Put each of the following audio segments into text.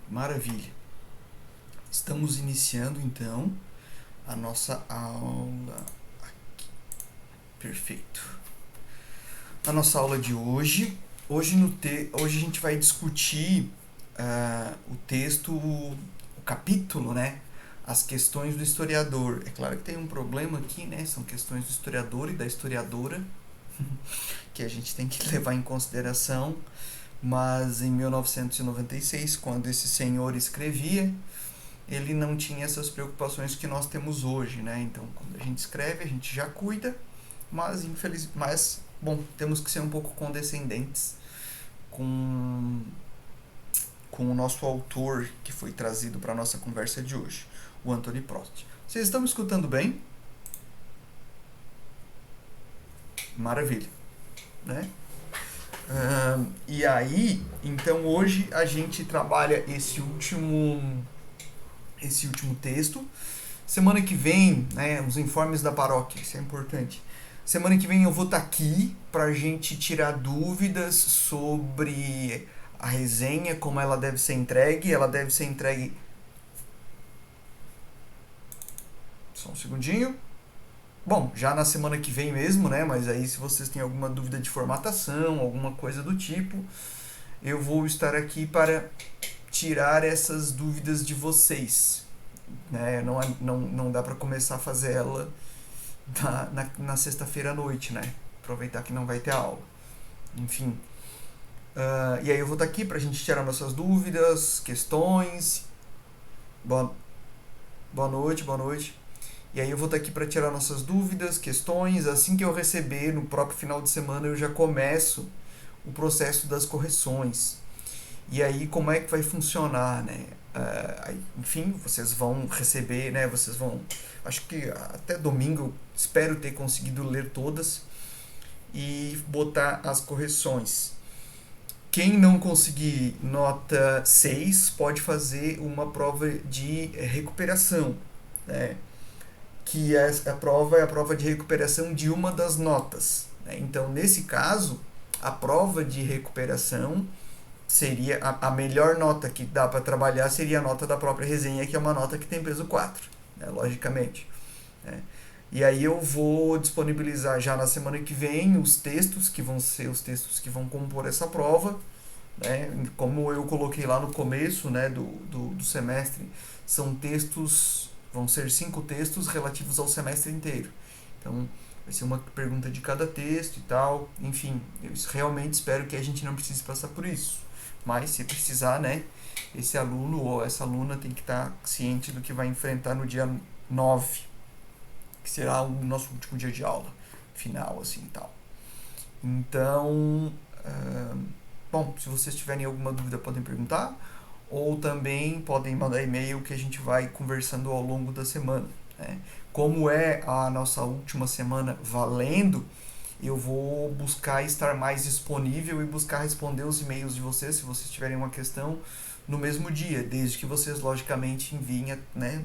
Maravilha. Estamos iniciando então a nossa aula aqui. Perfeito. A nossa aula de hoje. Hoje a gente vai discutir o texto, o capítulo, né? As questões do historiador. É claro que tem um problema aqui, né? São questões do historiador e da historiadora que a gente tem que levar em consideração. Mas em 1996, quando esse senhor escrevia, ele não tinha essas preocupações que nós temos hoje, né? Então, quando a gente escreve, a gente já cuida, mas bom, temos que ser um pouco condescendentes com o nosso autor que foi trazido para a nossa conversa de hoje, o Anthony Prost. Vocês estão me escutando bem? Maravilha, né? E aí, então hoje a gente trabalha esse último texto. Semana que vem, né, os informes da paróquia, isso é importante. Semana que vem eu vou estar aqui pra gente tirar dúvidas sobre a resenha, como ela deve ser entregue. Ela deve ser entregue. Só um segundinho. Bom, já na semana que vem mesmo, né? Mas aí se vocês têm alguma dúvida de formatação, alguma coisa do tipo, eu vou estar aqui para tirar essas dúvidas de vocês. Né? Não dá para começar a fazer ela na sexta-feira à noite, né? Aproveitar que não vai ter aula. Enfim. E aí eu vou estar aqui para a gente tirar nossas dúvidas, questões. Boa, boa noite, boa noite. E aí eu vou estar aqui para tirar nossas dúvidas, questões. Assim que eu receber, no próprio final de semana, eu já começo o processo das correções. E aí como é que vai funcionar, né? Enfim, vocês vão receber, né? Vocês vão, acho que até domingo eu espero ter conseguido ler todas e botar as correções. Quem não conseguir nota 6 pode fazer uma prova de recuperação, né? Que a prova é a prova de recuperação de uma das notas, né? Então, nesse caso, a prova de recuperação seria a melhor nota que dá para trabalhar seria a nota da própria resenha, que é uma nota que tem peso 4, né, logicamente. Né? E aí eu vou disponibilizar já na semana que vem os textos que vão ser os textos que vão compor essa prova. Né? Como eu coloquei lá no começo, né, do semestre, são textos, vão ser 5 textos relativos ao semestre inteiro. Então, vai ser uma pergunta de cada texto e tal. Enfim, eu realmente espero que a gente não precise passar por isso. Mas se precisar, né, esse aluno ou essa aluna tem que estar ciente do que vai enfrentar no dia 9, que será o nosso último dia de aula, final, assim e tal. Então, bom, se vocês tiverem alguma dúvida podem perguntar, ou também podem mandar e-mail que a gente vai conversando ao longo da semana. Né? Como é a nossa última semana valendo, eu vou buscar estar mais disponível e buscar responder os e-mails de vocês, se vocês tiverem uma questão, no mesmo dia, desde que vocês logicamente enviem, né,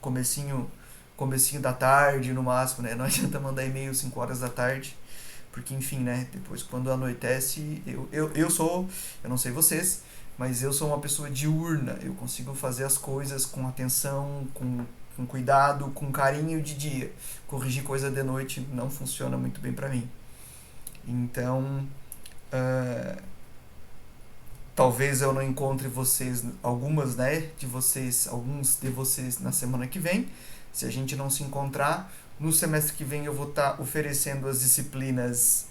comecinho da tarde no máximo, né? Não adianta mandar e-mail 5 horas da tarde, porque enfim, né, depois quando anoitece, eu não sei vocês, mas eu sou uma pessoa diurna, eu consigo fazer as coisas com atenção, com cuidado, com carinho de dia. Corrigir coisa de noite não funciona muito bem para mim. Então, talvez eu não encontre vocês, alguns de vocês na semana que vem. Se a gente não se encontrar, no semestre que vem eu vou estar oferecendo as disciplinas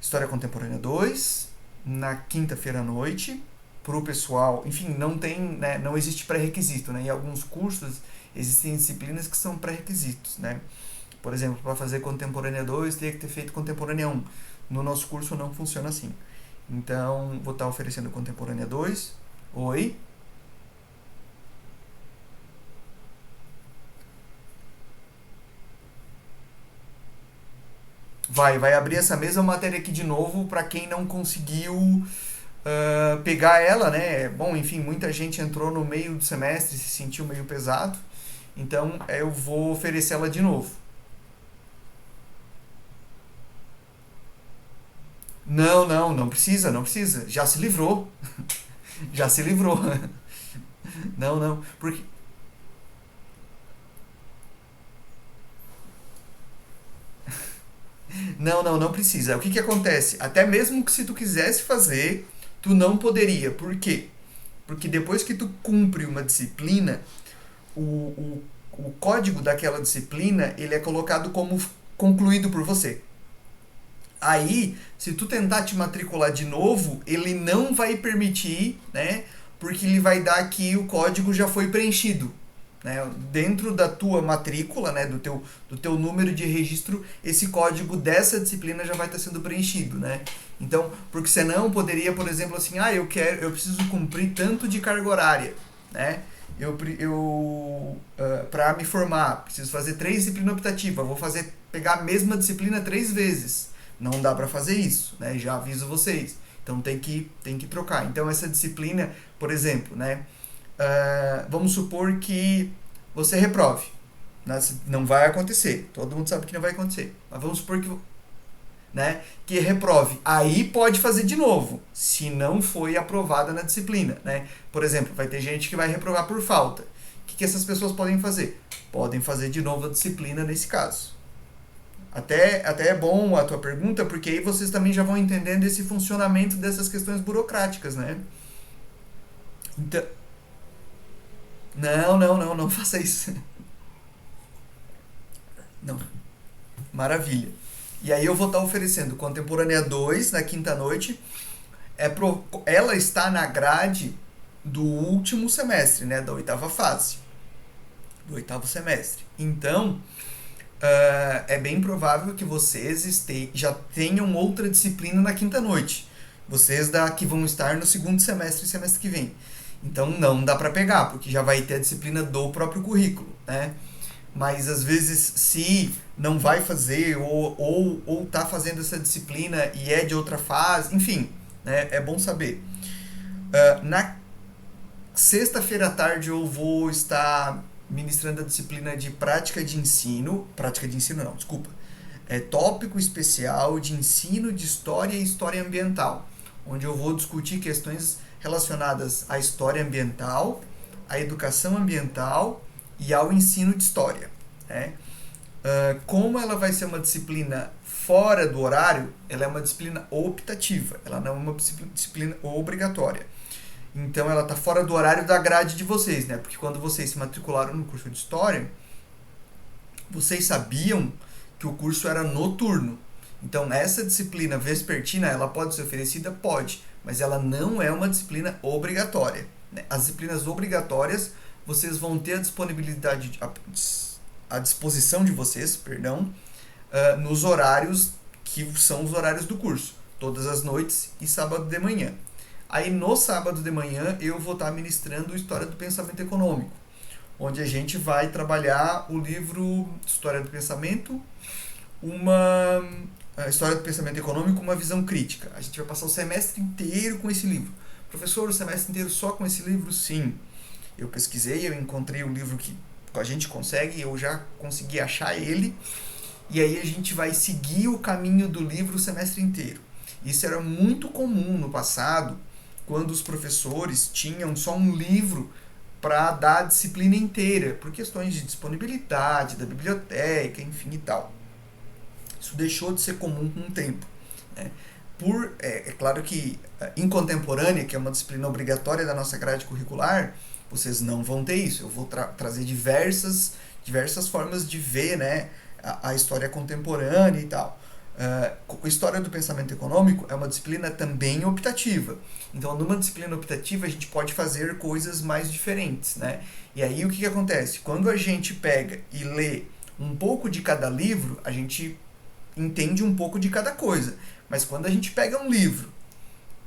História Contemporânea 2, na quinta-feira à noite, para o pessoal. Enfim, não tem, né, não existe pré-requisito, né? Em alguns cursos existem disciplinas que são pré-requisitos, né? Por exemplo, para fazer Contemporânea 2, teria que ter feito Contemporânea 1. No nosso curso não funciona assim. Então, vou estar oferecendo Contemporânea 2. Oi? Vai abrir essa mesma matéria aqui de novo para quem não conseguiu pegar ela, né? Bom, enfim, muita gente entrou no meio do semestre e se sentiu meio pesado. Então, eu vou oferecer ela de novo. Não precisa, não precisa. Já se livrou. Já se livrou. Não, não. Porque. Não, não, não precisa. O que que acontece? Até mesmo que se tu quisesse fazer, tu não poderia. Por quê? Porque depois que tu cumpre uma disciplina, o código daquela disciplina, ele é colocado como concluído por você. Aí, se tu tentar te matricular de novo, ele não vai permitir, né? Porque ele vai dar que o código já foi preenchido. Né? Dentro da tua matrícula, né? Do teu número de registro, esse código dessa disciplina já vai estar sendo preenchido. Né? Então, porque senão poderia, por exemplo, assim, eu preciso cumprir tanto de carga horária. Né? Para me formar, preciso fazer 3 disciplinas optativas, pegar a mesma disciplina 3 vezes. Não dá para fazer isso, né? Já aviso vocês. Então tem que trocar. Então essa disciplina, por exemplo, né? Vamos supor que você reprove. Né? Não vai acontecer. Todo mundo sabe que não vai acontecer. Mas vamos supor que reprove. Aí pode fazer de novo, se não foi aprovada na disciplina. Né? Por exemplo, vai ter gente que vai reprovar por falta. O que essas pessoas podem fazer? Podem fazer de novo a disciplina nesse caso. Até é bom a tua pergunta, porque aí vocês também já vão entendendo esse funcionamento dessas questões burocráticas, né? Então, não, não, não, não faça isso. Não, maravilha. E aí eu vou estar oferecendo Contemporânea 2 na quinta noite. Ela está na grade do último semestre, né? Da oitava fase, do oitavo semestre. Então, é bem provável que vocês já tenham outra disciplina na quinta noite. Vocês que vão estar no segundo semestre que vem. Então não dá para pegar, porque já vai ter a disciplina do próprio currículo, né? Mas às vezes se não vai fazer ou tá fazendo essa disciplina e é de outra fase, enfim, né? É bom saber. Na sexta-feira à tarde eu vou estar ministrando a disciplina de prática de ensino não, desculpa, tópico especial de ensino de história e história ambiental, onde eu vou discutir questões relacionadas à história ambiental, à educação ambiental e ao ensino de história. Né? Como ela vai ser uma disciplina fora do horário, ela é uma disciplina optativa, ela não é uma disciplina obrigatória. Então ela está fora do horário da grade de vocês, né? Porque quando vocês se matricularam no curso de História, vocês sabiam que o curso era noturno. Então essa disciplina vespertina, ela pode ser oferecida? Pode, mas ela não é uma disciplina obrigatória. Né? As disciplinas obrigatórias, vocês vão ter a disponibilidade, a disposição de vocês, perdão, nos horários que são os horários do curso, todas as noites e sábado de manhã. Aí no sábado de manhã eu vou estar ministrando História do Pensamento Econômico, onde a gente vai trabalhar o livro História do Pensamento, a História do Pensamento Econômico, uma visão crítica. A gente vai passar o semestre inteiro com esse livro. Professor, o semestre inteiro só com esse livro? Sim. Eu pesquisei, eu encontrei o livro que a gente consegue, eu já consegui achar ele, e aí a gente vai seguir o caminho do livro o semestre inteiro. Isso era muito comum no passado, quando os professores tinham só um livro para dar a disciplina inteira, por questões de disponibilidade, da biblioteca, enfim e tal. Isso deixou de ser comum com o tempo. Né? É claro que em contemporânea, que é uma disciplina obrigatória da nossa grade curricular, vocês não vão ter isso. Eu vou trazer diversas formas de ver, né, a história contemporânea e tal. A História do Pensamento Econômico é uma disciplina também optativa. Então, numa disciplina optativa, a gente pode fazer coisas mais diferentes, né? E aí, o que acontece? Quando a gente pega e lê um pouco de cada livro, a gente entende um pouco de cada coisa. Mas quando a gente pega um livro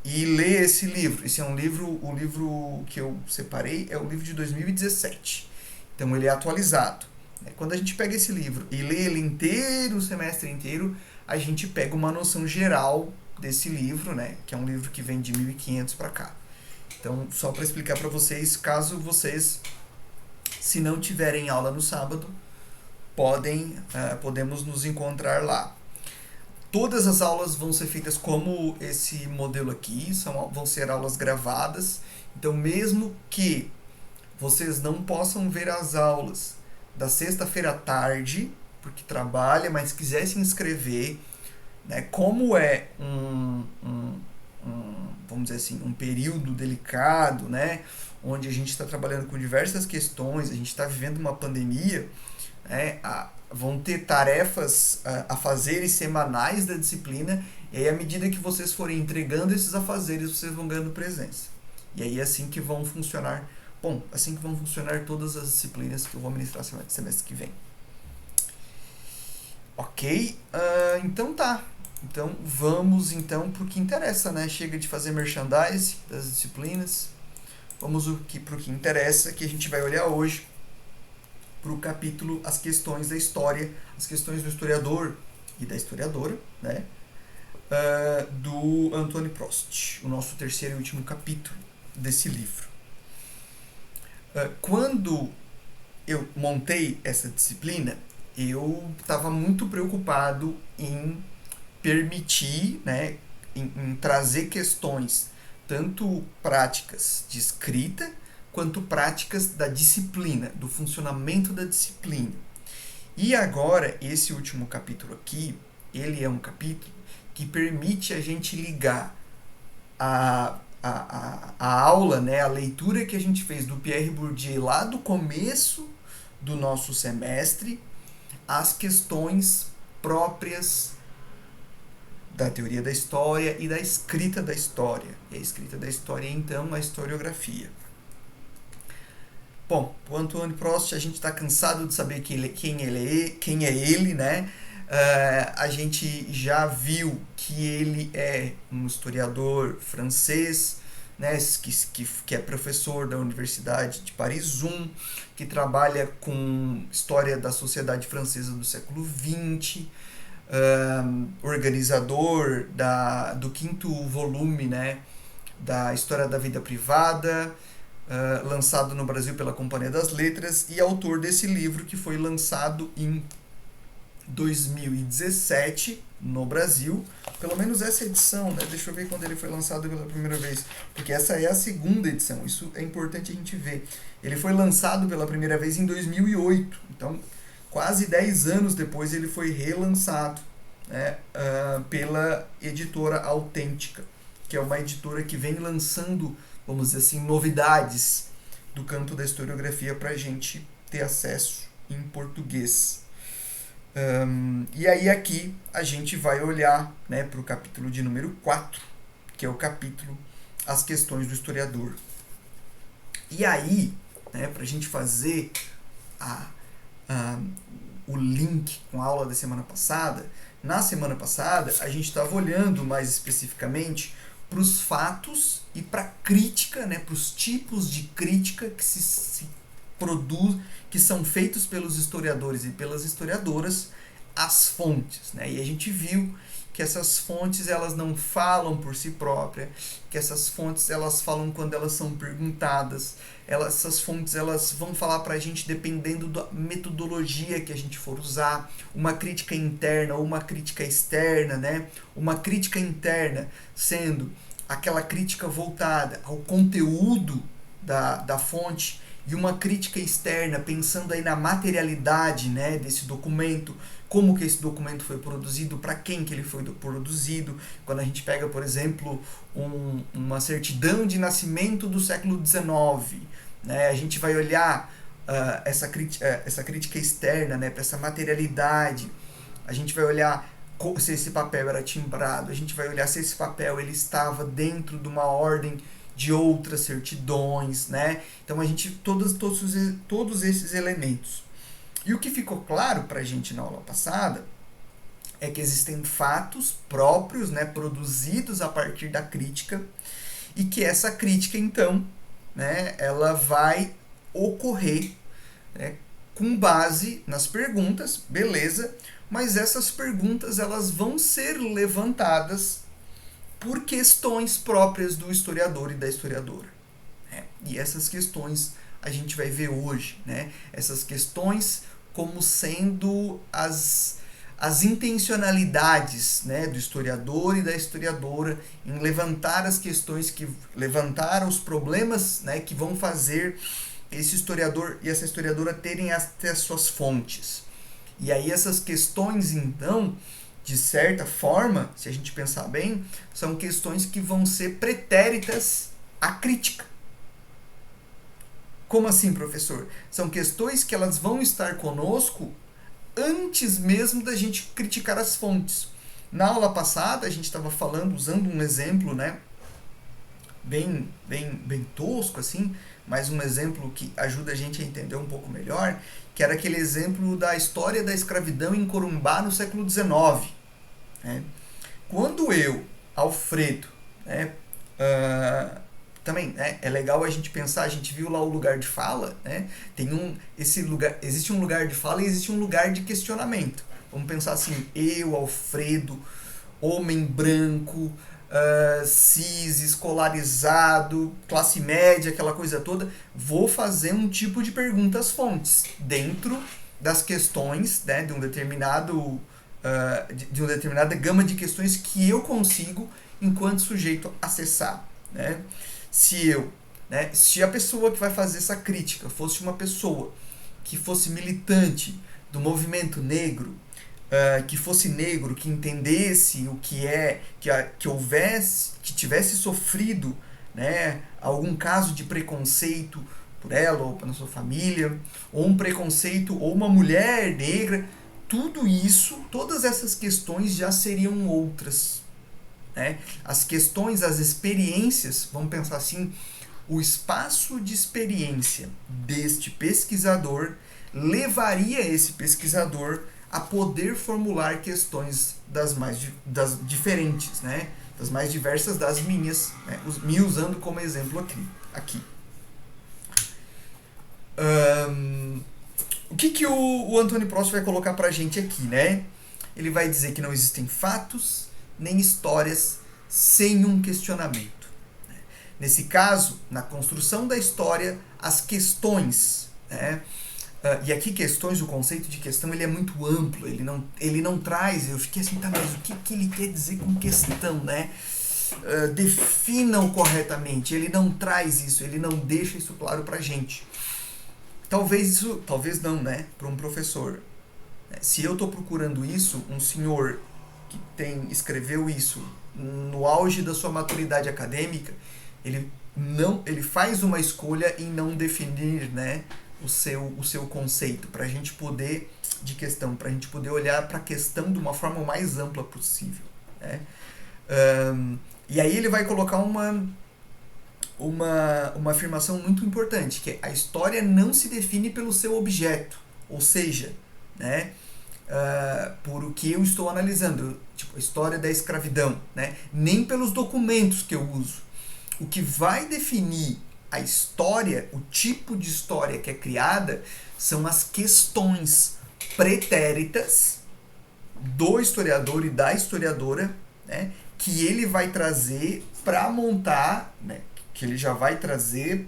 e lê esse livro, esse é o livro que eu separei é o livro de 2017. Então, ele é atualizado. Quando a gente pega esse livro e lê ele inteiro, o semestre inteiro, a gente pega uma noção geral desse livro, né? Que é um livro que vem de 1500 para cá. Então, só para explicar para vocês, caso vocês, se não tiverem aula no sábado, podemos nos encontrar lá. Todas as aulas vão ser feitas como esse modelo aqui, vão ser aulas gravadas. Então, mesmo que vocês não possam ver as aulas da sexta-feira à tarde, porque trabalha, mas quiser se inscrever, né, como é vamos dizer assim, um período delicado, né, onde a gente está trabalhando com diversas questões, a gente está vivendo uma pandemia, né, vão ter tarefas a fazeres semanais da disciplina, e aí à medida que vocês forem entregando esses afazeres, vocês vão ganhando presença. E aí é assim que vão funcionar, assim que vão funcionar todas as disciplinas que eu vou ministrar semestre que vem. Ok? Então tá. Então vamos então pro que interessa, né? Chega de fazer merchandise das disciplinas. Vamos pro que interessa, que a gente vai olhar hoje para o capítulo As Questões da História, as questões do historiador e da historiadora, né? Do Anthony Prost, o nosso terceiro e último capítulo desse livro. Quando eu montei essa disciplina, eu estava muito preocupado em permitir, né, em trazer questões tanto práticas de escrita quanto práticas da disciplina, do funcionamento da disciplina. E agora, esse último capítulo aqui, ele é um capítulo que permite a gente ligar a aula, né, a leitura que a gente fez do Pierre Bourdieu lá do começo do nosso semestre, às questões próprias da teoria da história e da escrita da história. E a escrita da história, então, a historiografia. Bom, o Antoine Prost, a gente está cansado de saber quem é ele, né? A gente já viu que ele é um historiador francês, né, que é professor da Universidade de Paris I, que trabalha com história da sociedade francesa do século XX, organizador do 5º volume, né, da História da Vida Privada, lançado no Brasil pela Companhia das Letras, e autor desse livro que foi lançado em 2017 no Brasil, pelo menos essa edição, né? Deixa eu ver quando ele foi lançado pela primeira vez, porque essa é a segunda edição, isso é importante a gente ver. Ele foi lançado pela primeira vez em 2008, então quase 10 anos depois ele foi relançado, né, pela editora Autêntica, que é uma editora que vem lançando, vamos dizer assim, novidades do campo da historiografia para a gente ter acesso em português. E aí aqui a gente vai olhar, né, para o capítulo de número 4, que é o capítulo As Questões do Historiador. E aí, né, para a gente fazer o link com a aula da semana passada, na semana passada a gente estava olhando mais especificamente para os fatos e para a crítica, né, para os tipos de crítica que se produz, que são feitos pelos historiadores e pelas historiadoras às fontes, né? E a gente viu que essas fontes elas não falam por si próprias, que essas fontes elas falam quando elas são perguntadas, essas fontes elas vão falar para a gente dependendo da metodologia que a gente for usar, uma crítica interna ou uma crítica externa, né? Uma crítica interna sendo aquela crítica voltada ao conteúdo da fonte, e uma crítica externa pensando aí na materialidade, né, desse documento, como que esse documento foi produzido, para quem que ele foi produzido. Quando a gente pega, por exemplo, uma certidão de nascimento do século XIX, né, a gente vai olhar essa crítica externa, né, para essa materialidade. A gente vai olhar se esse papel era timbrado, a gente vai olhar se esse papel ele estava dentro de uma ordem de outras certidões, né? Então a gente todos esses elementos. E o que ficou claro para a gente na aula passada é que existem fatos próprios, né, produzidos a partir da crítica, e que essa crítica então, né, ela vai ocorrer, né, com base nas perguntas, beleza? Mas essas perguntas elas vão ser levantadas por questões próprias do historiador e da historiadora, né? E essas questões a gente vai ver hoje, né? Essas questões como sendo as as intencionalidades, né, do historiador e da historiadora em levantar as questões levantar os problemas, né, que vão fazer esse historiador e essa historiadora terem até as suas fontes. E aí essas questões, então, de certa forma, se a gente pensar bem, são questões que vão ser pretéritas à crítica. Como assim, professor? São questões que elas vão estar conosco antes mesmo da gente criticar as fontes. Na aula passada, a gente estava falando, usando um exemplo, né, bem tosco, assim, mas um exemplo que ajuda a gente a entender um pouco melhor, que era aquele exemplo da história da escravidão em Corumbá no século XIX. Né? Quando eu, Alfredo, né, também, né, é legal a gente pensar, a gente viu lá o lugar de fala, né, existe um lugar de fala e existe um lugar de questionamento. Vamos pensar assim, eu, Alfredo, homem branco, cis, escolarizado, classe média, aquela coisa toda, vou fazer um tipo de pergunta às fontes, dentro das questões, né, de uma determinada gama de questões que eu consigo, enquanto sujeito, acessar. Né? Se a pessoa que vai fazer essa crítica fosse uma pessoa que fosse militante do movimento negro, que fosse negro, que entendesse o que é, que tivesse sofrido, né, algum caso de preconceito por ela ou pela sua família, ou um preconceito, ou uma mulher negra, tudo isso, todas essas questões já seriam outras. Né? As questões, as experiências, vamos pensar assim, o espaço de experiência deste pesquisador levaria esse pesquisador a poder formular questões das diferentes, né? Das mais diversas das minhas, né? Me usando como exemplo aqui. O que o Antônio Prost vai colocar pra gente aqui, né? Ele vai dizer que não existem fatos nem histórias sem um questionamento. Nesse caso, na construção da história, as questões, né? E aqui questões, o conceito de questão, ele é muito amplo, ele não traz, eu fiquei assim, tá, mas o que ele quer dizer com questão, né? Definam corretamente, ele não traz isso, ele não deixa isso claro pra gente. Talvez não, né, para um professor. Se eu estou procurando isso, um senhor que escreveu isso no auge da sua maturidade acadêmica, ele faz uma escolha em não definir, né, o seu conceito, para a gente poder olhar para a questão de uma forma mais ampla possível. Né? E aí ele vai colocar uma afirmação muito importante, que é: a história não se define pelo seu objeto, ou seja, né, por o que eu estou analisando, tipo a história da escravidão, né, nem pelos documentos que eu uso. O que vai definir a história, o tipo de história que é criada, são as questões pretéritas do historiador e da historiadora, né, que ele vai trazer para montar, né, que ele já vai trazer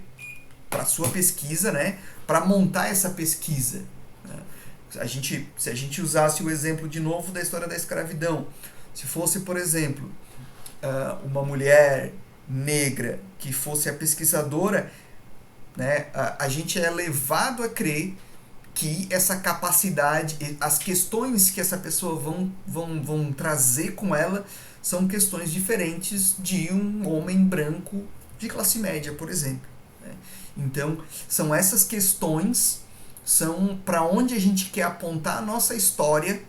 para sua pesquisa, né, para montar essa pesquisa. Né? Se a gente usasse o exemplo de novo da história da escravidão, se fosse, por exemplo, uma mulher negra que fosse a pesquisadora, né, a gente é levado a crer que essa capacidade, as questões que essa pessoa vão trazer com ela são questões diferentes de um homem branco de classe média, por exemplo. Né? Então, são essas questões, são para onde a gente quer apontar a nossa história,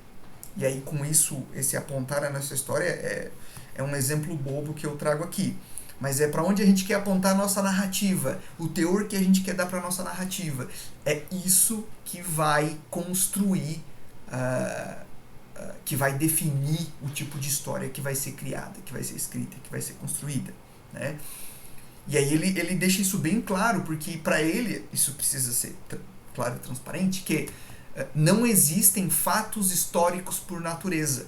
e aí com isso, esse apontar a nossa história é um exemplo bobo que eu trago aqui, mas é para onde a gente quer apontar a nossa narrativa, o teor que a gente quer dar para a nossa narrativa. É isso que vai construir, que vai definir o tipo de história que vai ser criada, que vai ser escrita, que vai ser construída. Né? E aí ele deixa isso bem claro, porque para ele, isso precisa ser claro e transparente, que não existem fatos históricos por natureza.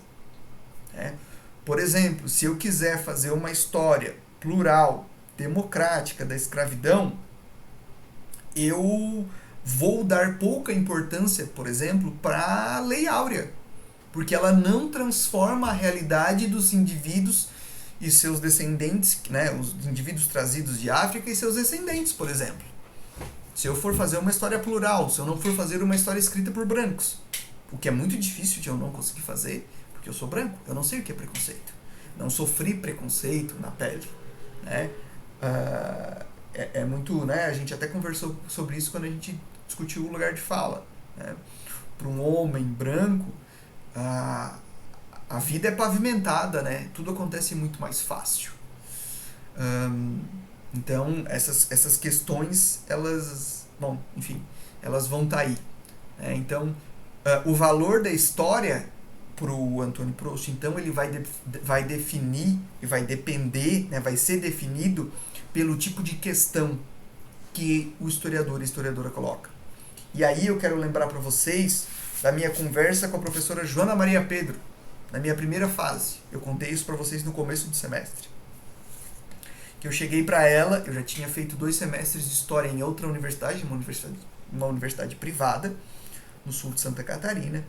Né? Por exemplo, se eu quiser fazer uma história plural, democrática da escravidão, eu vou dar pouca importância, por exemplo, para a Lei Áurea, porque ela não transforma a realidade dos indivíduos e seus descendentes, né, os indivíduos trazidos de África e seus descendentes, por exemplo. Se eu for fazer uma história plural, se eu não for fazer uma história escrita por brancos, o que é muito difícil de eu não conseguir fazer, porque eu sou branco, eu não sei o que é preconceito. Não sofri preconceito na pele, né? É muito, né? A gente até conversou sobre isso quando a gente discutiu o lugar de fala, né? Para um homem branco, a vida é pavimentada, né? Tudo acontece muito mais fácil. Então, essas questões, elas, bom, enfim, elas vão estar aí. Né? Então, o valor da história para o Antônio Proust, então, ele vai definir e vai depender, né? Vai ser definido pelo tipo de questão que o historiador e a historiadora coloca. E aí eu quero lembrar para vocês da minha conversa com a professora Joana Maria Pedro, na minha primeira fase. Eu contei isso para vocês no começo do semestre. Que eu cheguei para ela, eu já tinha feito 2 semestres de história em outra universidade, uma universidade privada, no sul de Santa Catarina.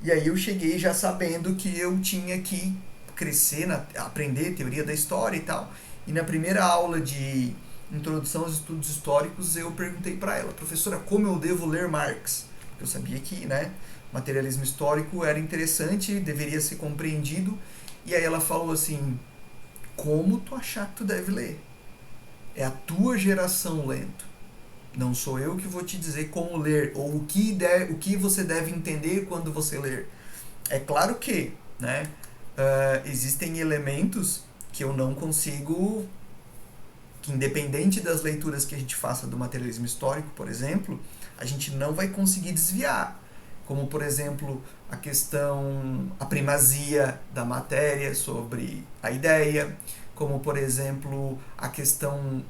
E aí eu cheguei já sabendo que eu tinha que crescer, aprender teoria da história e tal. E na primeira aula de introdução aos estudos históricos, eu perguntei para ela, professora, como eu devo ler Marx? Eu sabia que, né, materialismo histórico era interessante, deveria ser compreendido. E aí ela falou assim, como tu achar que tu deve ler? É a tua geração lendo. Não sou eu que vou te dizer como ler, ou o que você deve entender quando você ler. É claro que, né, existem elementos que eu não consigo, que independente das leituras que a gente faça do materialismo histórico, por exemplo, a gente não vai conseguir desviar. Como, por exemplo, a primazia da matéria sobre a ideia, como, por exemplo, a questão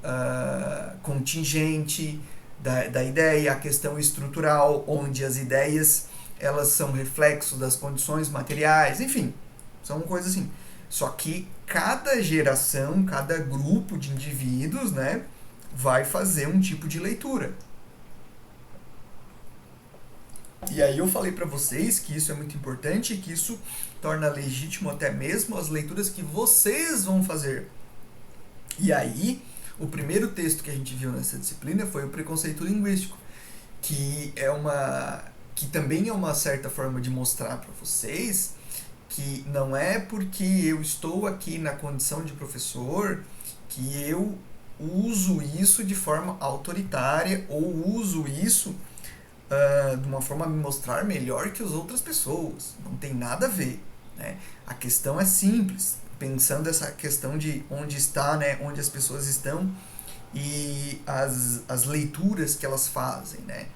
contingente da ideia, a questão estrutural, onde as ideias elas são reflexos das condições materiais, enfim, são coisas assim. Só que cada geração, cada grupo de indivíduos, né, vai fazer um tipo de leitura. E aí eu falei para vocês que isso é muito importante e que isso torna legítimo até mesmo as leituras que vocês vão fazer. E aí, o primeiro texto que a gente viu nessa disciplina foi o Preconceito Linguístico, que também é uma certa forma de mostrar para vocês que não é porque eu estou aqui na condição de professor que eu uso isso de forma autoritária ou uso isso de uma forma a me mostrar melhor que as outras pessoas. Não tem nada a ver. Né? A questão é simples, pensando essa questão de onde está, né, onde as pessoas estão e as leituras que elas fazem. Né?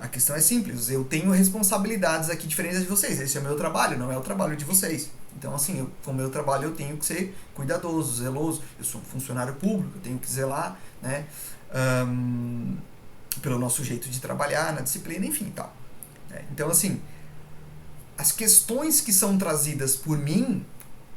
A questão é simples, eu tenho responsabilidades aqui diferentes de vocês, esse é o meu trabalho, não é o trabalho de vocês. Então, assim, com o meu trabalho eu tenho que ser cuidadoso, zeloso, eu sou um funcionário público, eu tenho que zelar, né, pelo nosso jeito de trabalhar, na disciplina, enfim, tal. Então, assim, as questões que são trazidas por mim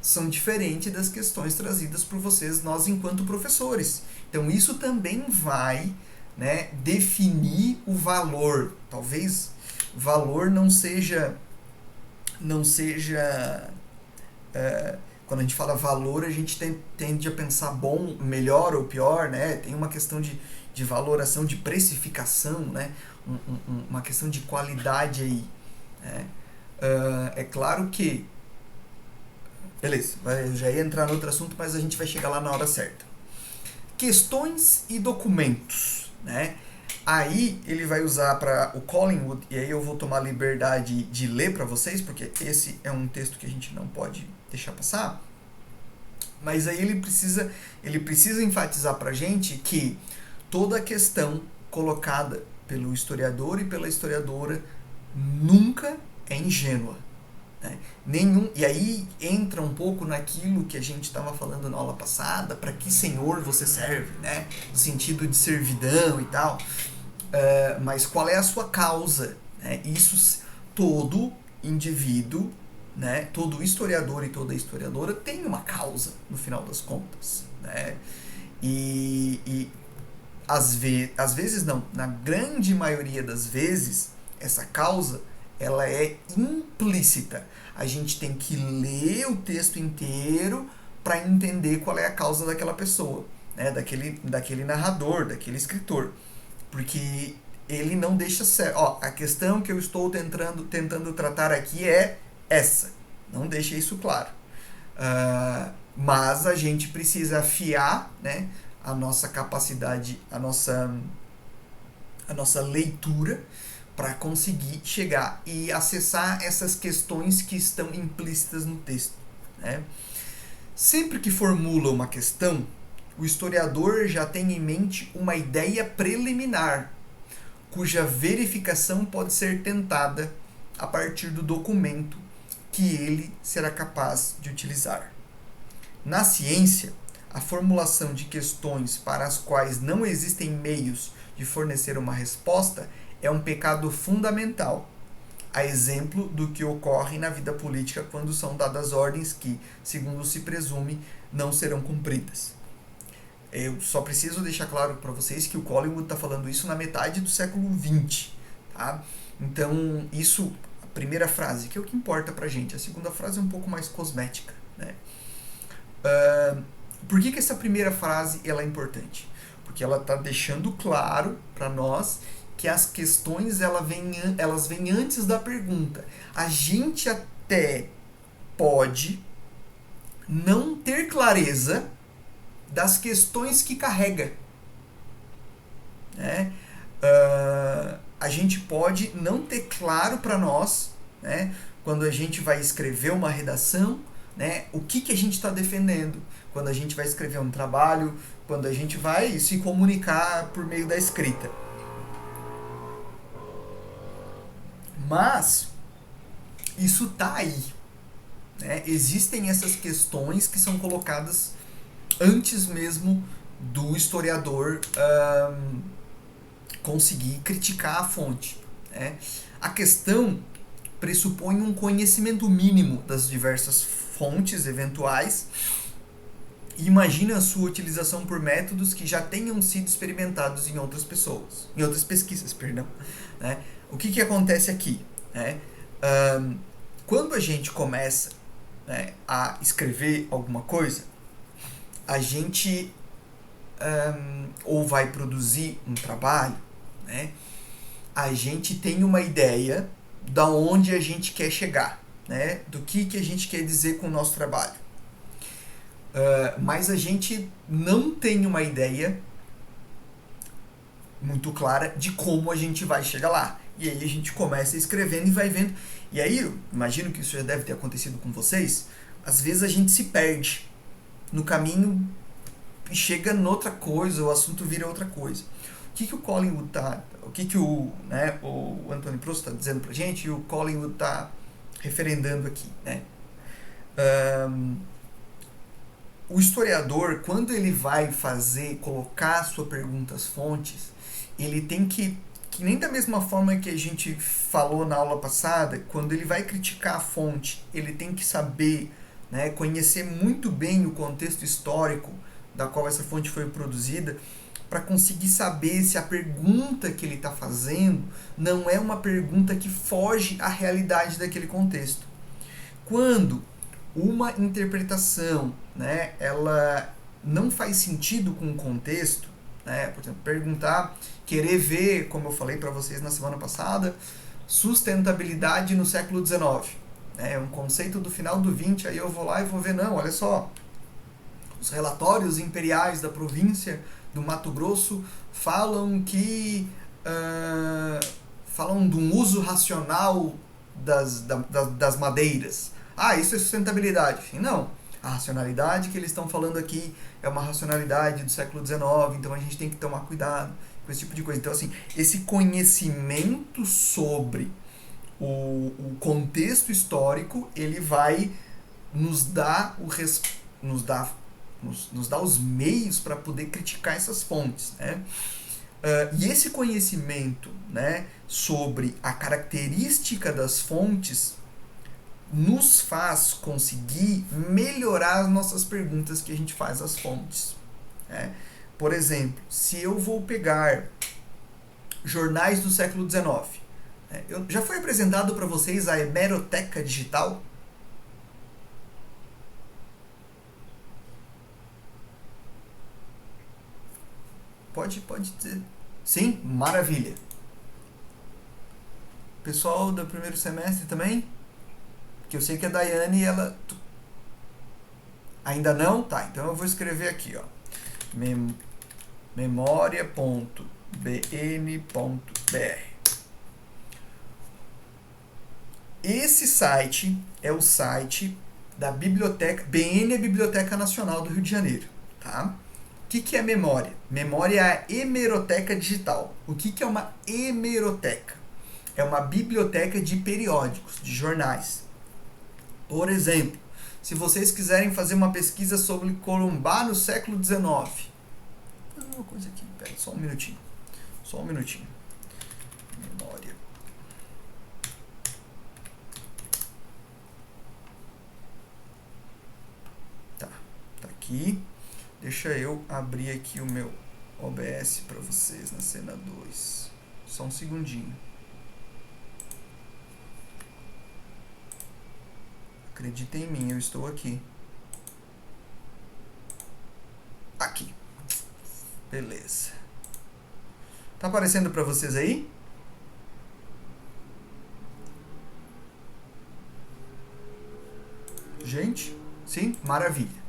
são diferentes das questões trazidas por vocês, nós enquanto professores. Então, isso também vai, né, definir o valor. Talvez valor não seja quando a gente fala valor, a gente tende a pensar bom, melhor ou pior, né? Tem uma questão de valoração, de precificação, né? Uma questão de qualidade aí. Né? É claro que... Beleza, eu já ia entrar no outro assunto, mas a gente vai chegar lá na hora certa. Questões e documentos, né? Aí ele vai usar para o Collingwood, e aí eu vou tomar liberdade de ler para vocês, porque esse é um texto que a gente não pode deixar passar. Mas aí ele precisa enfatizar para a gente que toda a questão colocada pelo historiador e pela historiadora nunca é ingênua. Né? E aí entra um pouco naquilo que a gente estava falando na aula passada, para que senhor você serve, né? No sentido de servidão e tal. Mas qual é a sua causa? Né? Isso, todo indivíduo, né? Todo historiador e toda historiadora tem uma causa, no final das contas. Né? E às vezes não, na grande maioria das vezes, essa causa ela é implícita. A gente tem que ler o texto inteiro para entender qual é a causa daquela pessoa, né? daquele narrador, daquele escritor. Porque ele não deixa certo. Ó, a questão que eu estou tentando tratar aqui é essa. Não deixa isso claro. Mas a gente precisa afiar, né, a nossa capacidade, a nossa leitura para conseguir chegar e acessar essas questões que estão implícitas no texto, né? Sempre que formula uma questão, o historiador já tem em mente uma ideia preliminar, cuja verificação pode ser tentada a partir do documento que ele será capaz de utilizar. Na ciência, a formulação de questões para as quais não existem meios de fornecer uma resposta é um pecado fundamental, a exemplo do que ocorre na vida política quando são dadas ordens que, segundo se presume, não serão cumpridas. Eu só preciso deixar claro para vocês que o Collingwood está falando isso na metade do século XX. Tá? Então, isso, a primeira frase, que é o que importa para a gente. A segunda frase é um pouco mais cosmética. Né? Por que essa primeira frase ela é importante? Porque ela está deixando claro para nós que as questões elas vêm antes da pergunta. A gente até pode não ter clareza das questões que carrega. Né? A gente pode não ter claro para nós, né, quando a gente vai escrever uma redação, né, o que a gente está defendendo, quando a gente vai escrever um trabalho, quando a gente vai se comunicar por meio da escrita. Mas isso está aí. Né? Existem essas questões que são colocadas antes mesmo do historiador conseguir criticar a fonte. Né? A questão pressupõe um conhecimento mínimo das diversas fontes eventuais e imagina a sua utilização por métodos que já tenham sido experimentados em outras pesquisas. Né? O que acontece aqui? Né? Quando a gente começa, né, a escrever alguma coisa, a gente ou vai produzir um trabalho, né, a gente tem uma ideia da onde a gente quer chegar, né, do que a gente quer dizer com o nosso trabalho. Mas a gente não tem uma ideia muito clara de como a gente vai chegar lá. E aí a gente começa escrevendo e vai vendo. E aí, eu imagino que isso já deve ter acontecido com vocês, às vezes a gente se perde no caminho e chega noutra coisa, o assunto vira outra coisa. O que o Collingwood o que o Anthony Proust está dizendo pra gente e o Collingwood está referendando aqui, né? O historiador, quando ele vai colocar sua pergunta às fontes, ele tem que nem da mesma forma que a gente falou na aula passada, quando ele vai criticar a fonte, ele tem que saber, né, conhecer muito bem o contexto histórico da qual essa fonte foi produzida, para conseguir saber se a pergunta que ele está fazendo não é uma pergunta que foge à realidade daquele contexto. Quando uma interpretação, né, ela não faz sentido com o contexto, né, por exemplo, querer ver, como eu falei para vocês na semana passada, sustentabilidade no século XIX. É um conceito do final do XX, aí eu vou lá e vou ver, não, olha só, os relatórios imperiais da província do Mato Grosso falam falam de um uso racional das madeiras. Isso é sustentabilidade. Não, a racionalidade que eles estão falando aqui é uma racionalidade do século XIX, então a gente tem que tomar cuidado com esse tipo de coisa. Então, assim, esse conhecimento sobre o contexto histórico, ele vai nos dar os meios para poder criticar essas fontes, né? E esse conhecimento, né, sobre a característica das fontes nos faz conseguir melhorar as nossas perguntas que a gente faz às fontes. Né? Por exemplo, se eu vou pegar jornais do século XIX, Já foi apresentado para vocês a hemeroteca digital? Pode dizer. Sim? Maravilha. Pessoal do primeiro semestre também? Que eu sei que a Daiane, ela... Ainda não? Tá, então eu vou escrever aqui, ó. memoria.bn.br. Esse site é o site da biblioteca... BN é a Biblioteca Nacional do Rio de Janeiro, tá? O que é memória? Memória é a hemeroteca digital. O que é uma hemeroteca? É uma biblioteca de periódicos, de jornais. Por exemplo, se vocês quiserem fazer uma pesquisa sobre Corumbá no século XIX. Vou fazer uma coisa aqui, pera, só um minutinho. Memória. Tá aqui. Deixa eu abrir aqui o meu OBS para vocês na cena 2. Só um segundinho. Acreditem em mim, eu estou aqui. Aqui. Beleza. Tá aparecendo para vocês aí? Gente? Sim? Maravilha.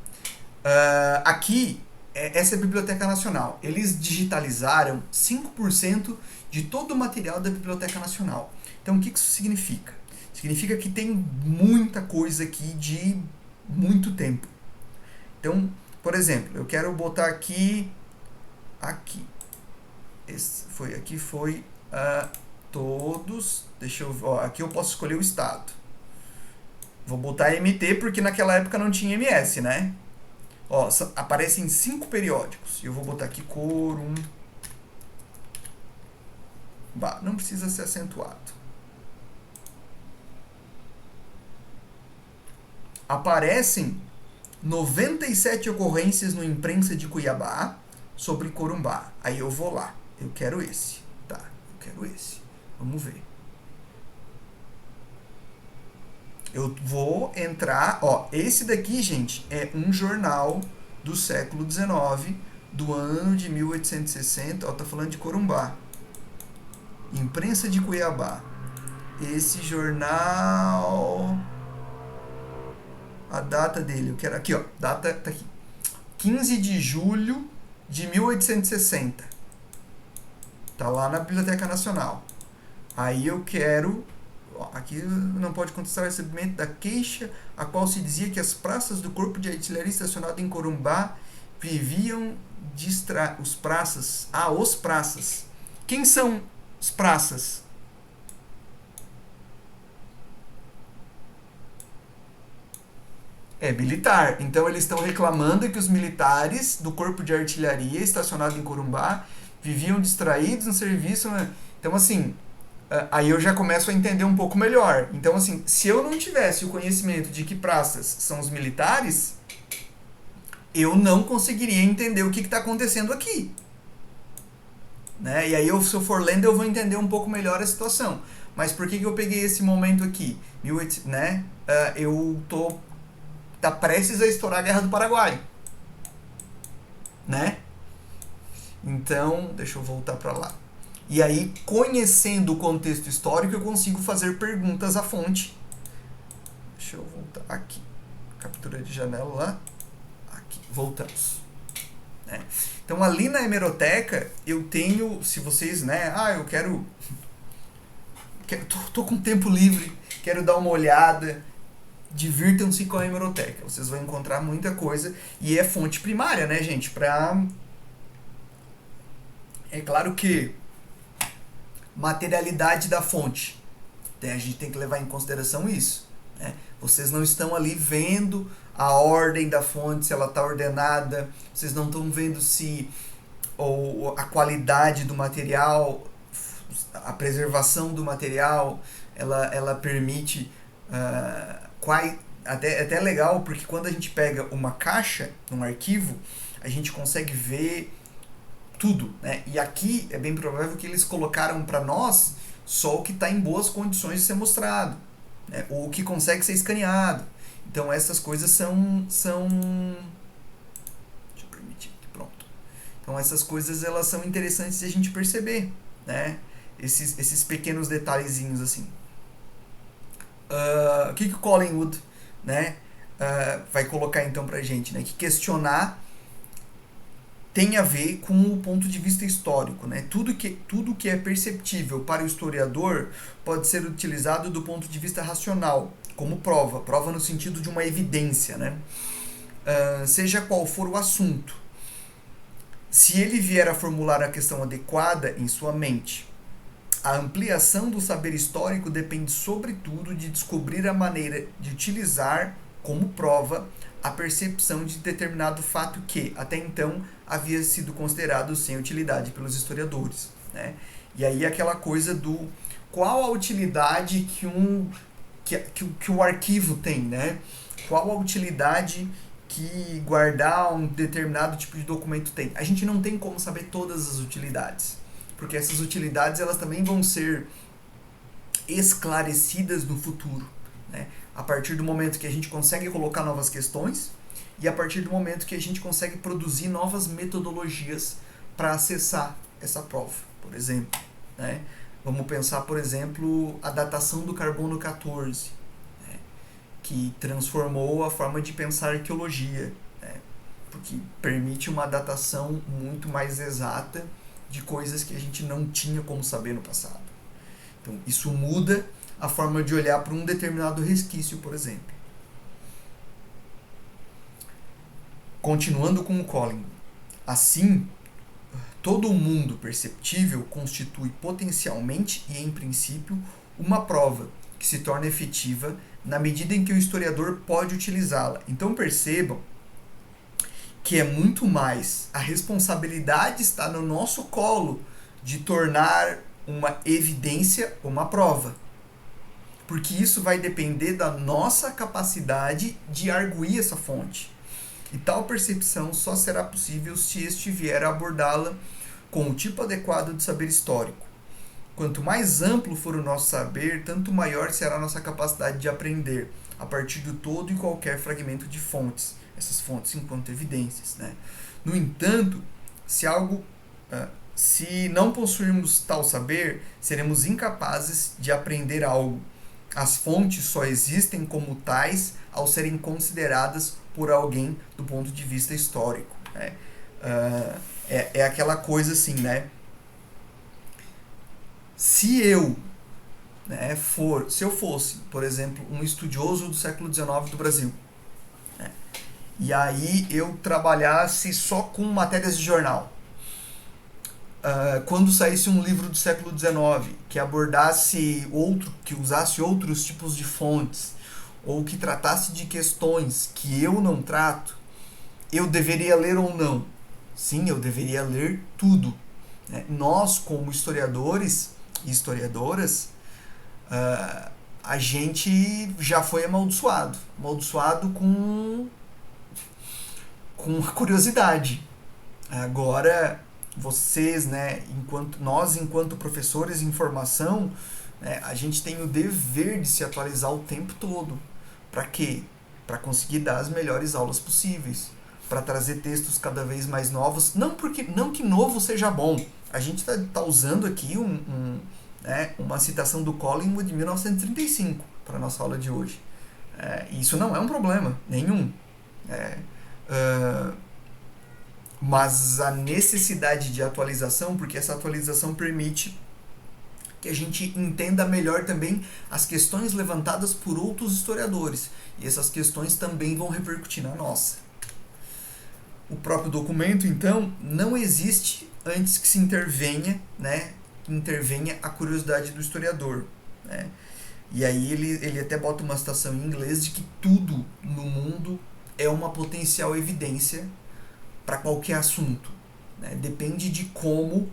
Aqui, essa é a Biblioteca Nacional. Eles digitalizaram 5% de todo o material da Biblioteca Nacional. Então, o que isso significa? Significa que tem muita coisa aqui de muito tempo. Então, por exemplo, eu quero botar aqui aqui foi todos, deixa eu ver, aqui eu posso escolher o estado. Vou botar MT porque naquela época não tinha MS, né? Aparecem 5 periódicos. E eu vou botar aqui Corumbá. Não precisa ser acentuado. Aparecem 97 ocorrências no Imprensa de Cuiabá sobre Corumbá. Aí eu vou lá. Eu quero esse. Tá, eu quero esse. Vamos ver. Eu vou entrar... esse daqui, gente, é um jornal do século XIX, do ano de 1860. Tá falando de Corumbá. Imprensa de Cuiabá. Esse jornal... A data dele, eu quero aqui, data tá aqui. 15 de julho de 1860. Tá lá na Biblioteca Nacional. Aí eu quero, aqui não pode contestar o recebimento da queixa, a qual se dizia que as praças do Corpo de Artilharia estacionado em Corumbá viviam os praças. Os praças. Quem são os praças? É militar. Então eles estão reclamando que os militares do Corpo de Artilharia estacionado em Corumbá viviam distraídos no serviço. Né? Então, assim, aí eu já começo a entender um pouco melhor. Então, assim, se eu não tivesse o conhecimento de que praças são os militares, eu não conseguiria entender o que está acontecendo aqui. Né? E aí, se eu for lendo, eu vou entender um pouco melhor a situação. Mas por que eu peguei esse momento aqui? Né? Tá prestes a estourar a Guerra do Paraguai, né? Então, deixa eu voltar para lá. E aí, conhecendo o contexto histórico, eu consigo fazer perguntas à fonte. Deixa eu voltar aqui. Captura de janela lá. Aqui, voltamos. Né? Então, ali na hemeroteca, eu tenho, se vocês, né? Eu quero tô com tempo livre, quero dar uma olhada. Divirtam-se com a hemeroteca. Vocês vão encontrar muita coisa. E é fonte primária, né, gente? É claro que materialidade da fonte. A gente tem que levar em consideração isso. Né? Vocês não estão ali vendo a ordem da fonte, se ela está ordenada. Vocês não estão vendo se a qualidade do material, a preservação do material, ela permite... até legal, porque quando a gente pega uma caixa, um arquivo, a gente consegue ver tudo, né? E aqui é bem provável que eles colocaram para nós só o que está em boas condições de ser mostrado, né? Ou o que consegue ser escaneado. Então essas coisas são deixa eu permitir aqui, pronto. Então essas coisas elas são interessantes de a gente perceber, né? Esses pequenos detalhezinhos assim. O que o Collingwood, né, vai colocar então pra gente, né? Que questionar tem a ver com o ponto de vista histórico, né? Tudo que é perceptível para o historiador pode ser utilizado do ponto de vista racional, como prova no sentido de uma evidência, né? Seja qual for o assunto. Se ele vier a formular a questão adequada em sua mente, a ampliação do saber histórico depende sobretudo de descobrir a maneira de utilizar como prova a percepção de determinado fato que, até então, havia sido considerado sem utilidade pelos historiadores, né? E aí aquela coisa do qual a utilidade que o arquivo tem, né? Qual a utilidade que guardar um determinado tipo de documento tem. A gente não tem como saber todas as utilidades, porque essas utilidades elas também vão ser esclarecidas no futuro, né? A partir do momento que a gente consegue colocar novas questões e a partir do momento que a gente consegue produzir novas metodologias para acessar essa prova, por exemplo, né? Vamos pensar, por exemplo, a datação do carbono 14, né? Que transformou a forma de pensar arqueologia, né? Porque permite uma datação muito mais exata de coisas que a gente não tinha como saber no passado. Então, isso muda a forma de olhar para um determinado resquício, por exemplo. Continuando com o Collingwood. Assim, todo o mundo perceptível constitui potencialmente e, em princípio, uma prova que se torna efetiva na medida em que o historiador pode utilizá-la. Então, percebam que é muito mais a responsabilidade está no nosso colo de tornar uma evidência uma prova. Porque isso vai depender da nossa capacidade de arguir essa fonte. E tal percepção só será possível se este vier a abordá-la com o tipo adequado de saber histórico. Quanto mais amplo for o nosso saber, tanto maior será a nossa capacidade de aprender, a partir do todo e qualquer fragmento de fontes, essas fontes enquanto evidências, né? No entanto, se não possuirmos tal saber, seremos incapazes de aprender algo. As fontes só existem como tais ao serem consideradas por alguém do ponto de vista histórico, né? É aquela coisa assim, né? Se eu fosse, por exemplo, um estudioso do século XIX do Brasil, né? E aí eu trabalhasse só com matérias de jornal, quando saísse um livro do século XIX que abordasse que usasse outros tipos de fontes, ou que tratasse de questões que eu não trato, eu deveria ler ou não? Sim, eu deveria ler tudo, né? Nós, como historiadores e historiadoras, a gente já foi amaldiçoado com a curiosidade. Agora vocês, né, enquanto professores em formação, né, a gente tem o dever de se atualizar o tempo todo. Para quê? Para conseguir dar as melhores aulas possíveis, para trazer textos cada vez mais novos. Não que novo seja bom. A gente tá usando aqui uma citação do Collingwood de 1935 para a nossa aula de hoje. Isso não é um problema nenhum. Mas a necessidade de atualização, porque essa atualização permite que a gente entenda melhor também as questões levantadas por outros historiadores. E essas questões também vão repercutir na nossa. O próprio documento, então, não existe antes que se intervenha a curiosidade do historiador, né? E aí ele até bota uma citação em inglês de que tudo no mundo é uma potencial evidência para qualquer assunto, né? Depende de como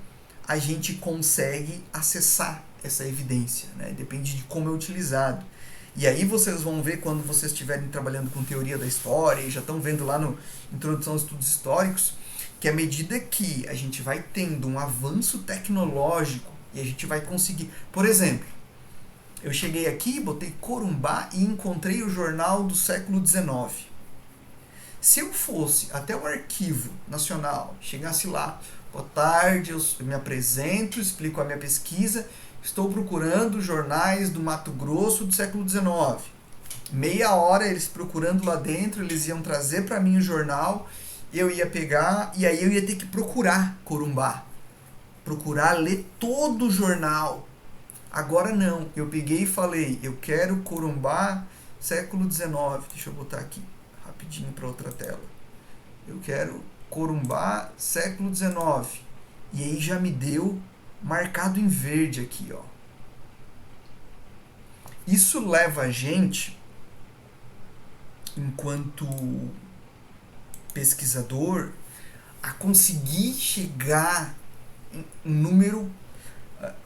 a gente consegue acessar essa evidência, né? Depende de como é utilizado. E aí vocês vão ver quando vocês estiverem trabalhando com teoria da história, e já estão vendo lá no Introdução aos Estudos Históricos, que à medida que a gente vai tendo um avanço tecnológico E a gente vai conseguir. Por exemplo, eu cheguei aqui, botei Corumbá e encontrei o jornal do século XIX. Se eu fosse até o Arquivo Nacional, chegasse lá, boa tarde, eu me apresento, explico a minha pesquisa, estou procurando jornais do Mato Grosso do século XIX. Meia hora eles procurando lá dentro, eles iam trazer para mim o jornal, eu ia pegar e aí eu ia ter que procurar Corumbá. Procurar ler todo o jornal. Agora não, eu peguei e falei, eu quero Corumbá século XIX. Deixa eu botar aqui rapidinho para outra tela. Eu quero Corumbá século XIX. E aí já me deu marcado em verde aqui, ó. Isso leva a gente, enquanto pesquisador, a conseguir chegar em um número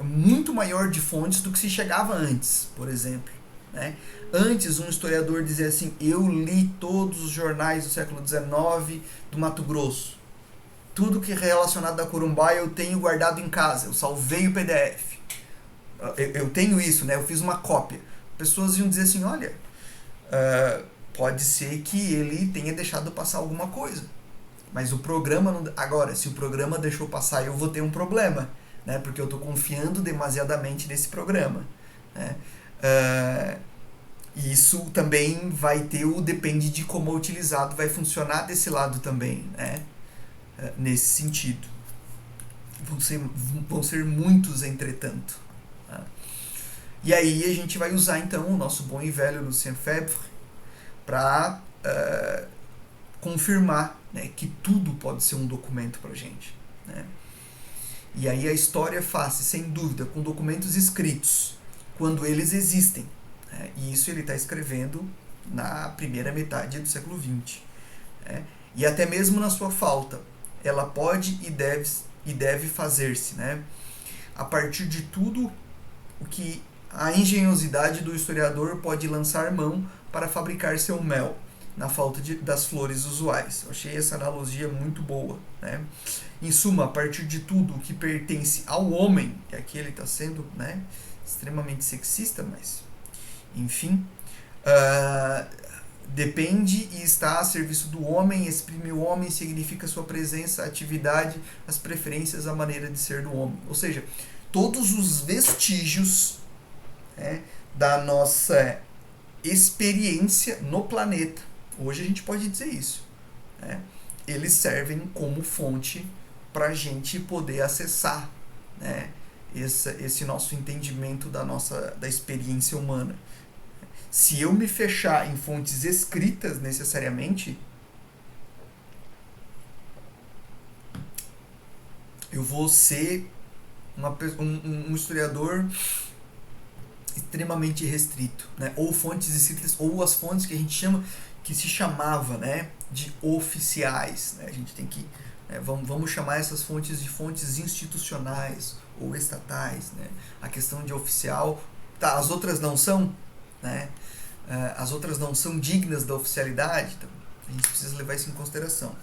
muito maior de fontes do que se chegava antes, por exemplo. Né? Antes, um historiador dizia assim, eu li todos os jornais do século XIX do Mato Grosso. Tudo que é relacionado a Corumbá eu tenho guardado em casa, eu salvei o PDF. Eu tenho isso, né? Eu fiz uma cópia. Pessoas iam dizer assim, olha, pode ser que ele tenha deixado passar alguma coisa. Mas o programa não... Agora, se o programa deixou passar, eu vou ter um problema, né? Porque eu estou confiando demasiadamente nesse programa. Né? Isso também vai ter o depende de como é utilizado, vai funcionar desse lado também, né? Nesse sentido. Vão ser muitos, entretanto. Né? E aí a gente vai usar então o nosso bom e velho Lucien Febvre para confirmar, né, que tudo pode ser um documento para a gente. Né? E aí a história faz-se, sem dúvida, com documentos escritos, quando eles existem. Né? E isso ele está escrevendo na primeira metade do século XX. Né? E até mesmo na sua falta, ela pode e deve fazer-se, né? A partir de tudo o que a engenhosidade do historiador pode lançar mão para fabricar seu mel, na falta das flores usuais. Eu achei essa analogia muito boa. Né? Em suma, a partir de tudo o que pertence ao homem, e aqui ele está sendo, né, extremamente sexista, mas enfim, depende e está a serviço do homem, exprime o homem, significa sua presença, atividade, as preferências, a maneira de ser do homem. Ou seja, todos os vestígios, né, da nossa experiência no planeta, hoje a gente pode dizer isso, né, eles servem como fonte para a gente poder acessar, né, esse nosso entendimento da experiência humana. Se eu me fechar em fontes escritas necessariamente, eu vou ser um historiador extremamente restrito, né? Ou fontes escritas, ou as fontes que a gente chama, que se chamava, né, de oficiais. Né? A gente tem que, né, vamos chamar essas fontes de fontes institucionais ou estatais. Né? A questão de oficial, tá, as outras não são, né? As outras não são dignas da oficialidade, então a gente precisa levar isso em consideração.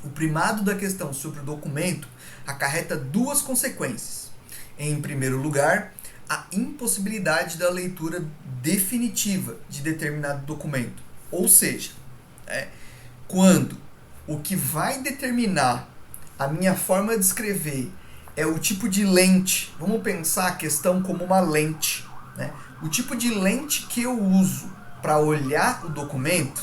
O primado da questão sobre o documento acarreta duas consequências. Em primeiro lugar, a impossibilidade da leitura definitiva de determinado documento. Ou seja, quando o que vai determinar a minha forma de escrever é o tipo de lente, vamos pensar a questão como uma lente, né? O tipo de lente que eu uso para olhar o documento,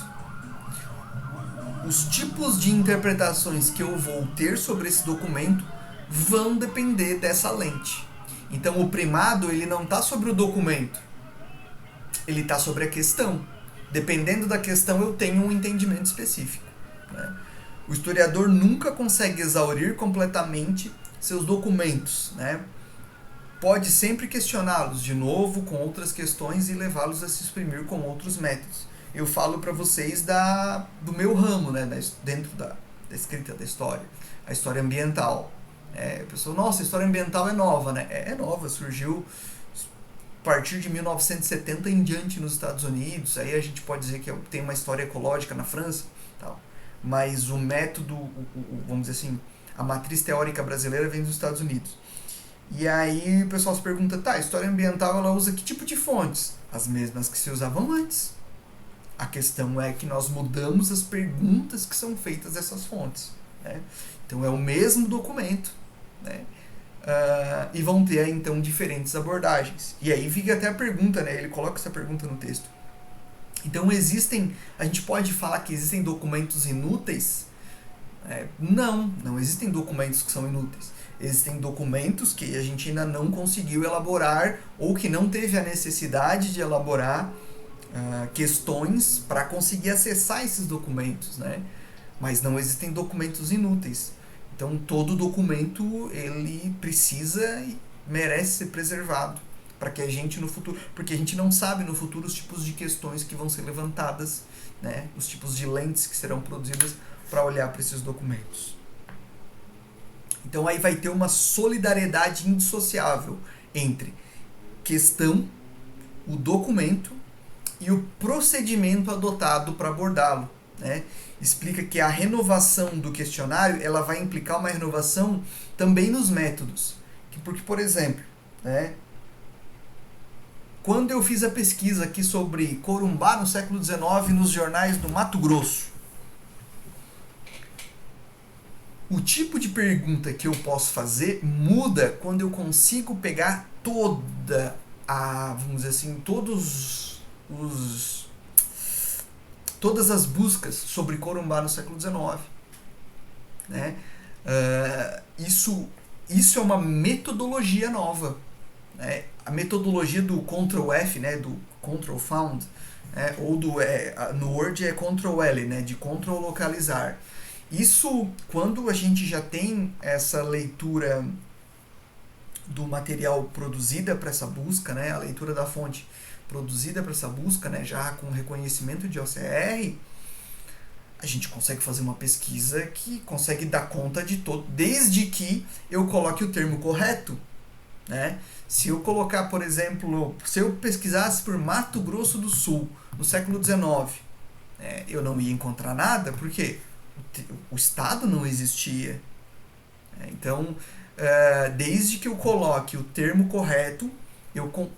os tipos de interpretações que eu vou ter sobre esse documento vão depender dessa lente. Então o primado ele não está sobre o documento, ele está sobre a questão. Dependendo da questão eu tenho um entendimento específico. Né? O historiador nunca consegue exaurir completamente seus documentos, né? Pode sempre questioná-los de novo com outras questões e levá-los a se exprimir com outros métodos. Eu falo para vocês do meu ramo, né, dentro da escrita da história, a história ambiental. A pessoa, nossa, a história ambiental é nova, né? É nova, surgiu a partir de 1970 em diante nos Estados Unidos. Aí a gente pode dizer que tem uma história ecológica na França, tal. Mas o método, vamos dizer assim, a matriz teórica brasileira vem dos Estados Unidos. E aí o pessoal se pergunta, tá, a história ambiental ela usa que tipo de fontes? As mesmas que se usavam antes. A questão é que nós mudamos as perguntas que são feitas dessas fontes. Né? Então é o mesmo documento. Né? E vão ter então diferentes abordagens. E aí fica até a pergunta, né? Ele coloca essa pergunta no texto. Então a gente pode falar que existem documentos inúteis? Não existem documentos que são inúteis. Existem documentos que a gente ainda não conseguiu elaborar ou que não teve a necessidade de elaborar questões para conseguir acessar esses documentos, né? Mas não existem documentos inúteis. Então todo documento ele precisa e merece ser preservado para que a gente no futuro, porque a gente não sabe no futuro os tipos de questões que vão ser levantadas, né? Os tipos de lentes que serão produzidas para olhar para esses documentos. Então aí vai ter uma solidariedade indissociável entre questão, o documento e o procedimento adotado para abordá-lo. Né? Explica que a renovação do questionário ela vai implicar uma renovação também nos métodos. Porque, por exemplo, né, quando eu fiz a pesquisa aqui sobre Corumbá no século XIX nos jornais do Mato Grosso, o tipo de pergunta que eu posso fazer muda quando eu consigo pegar toda a, vamos dizer assim, todas as buscas sobre Corumbá no século XIX. Né? Isso é uma metodologia nova. Né? A metodologia do Ctrl+F, né? Do Ctrl Found, né? Ou no Word é Ctrl+L, né? De Ctrl localizar. Isso, quando a gente já tem essa leitura do material produzida para essa busca, né? A leitura da fonte produzida para essa busca, né, já com reconhecimento de OCR, a gente consegue fazer uma pesquisa que consegue dar conta de todo, desde que eu coloque o termo correto. Né? Se eu colocar, por exemplo, se eu pesquisasse por Mato Grosso do Sul, no século XIX, eu não ia encontrar nada, porque o estado não existia. Então, desde que eu coloque o termo correto,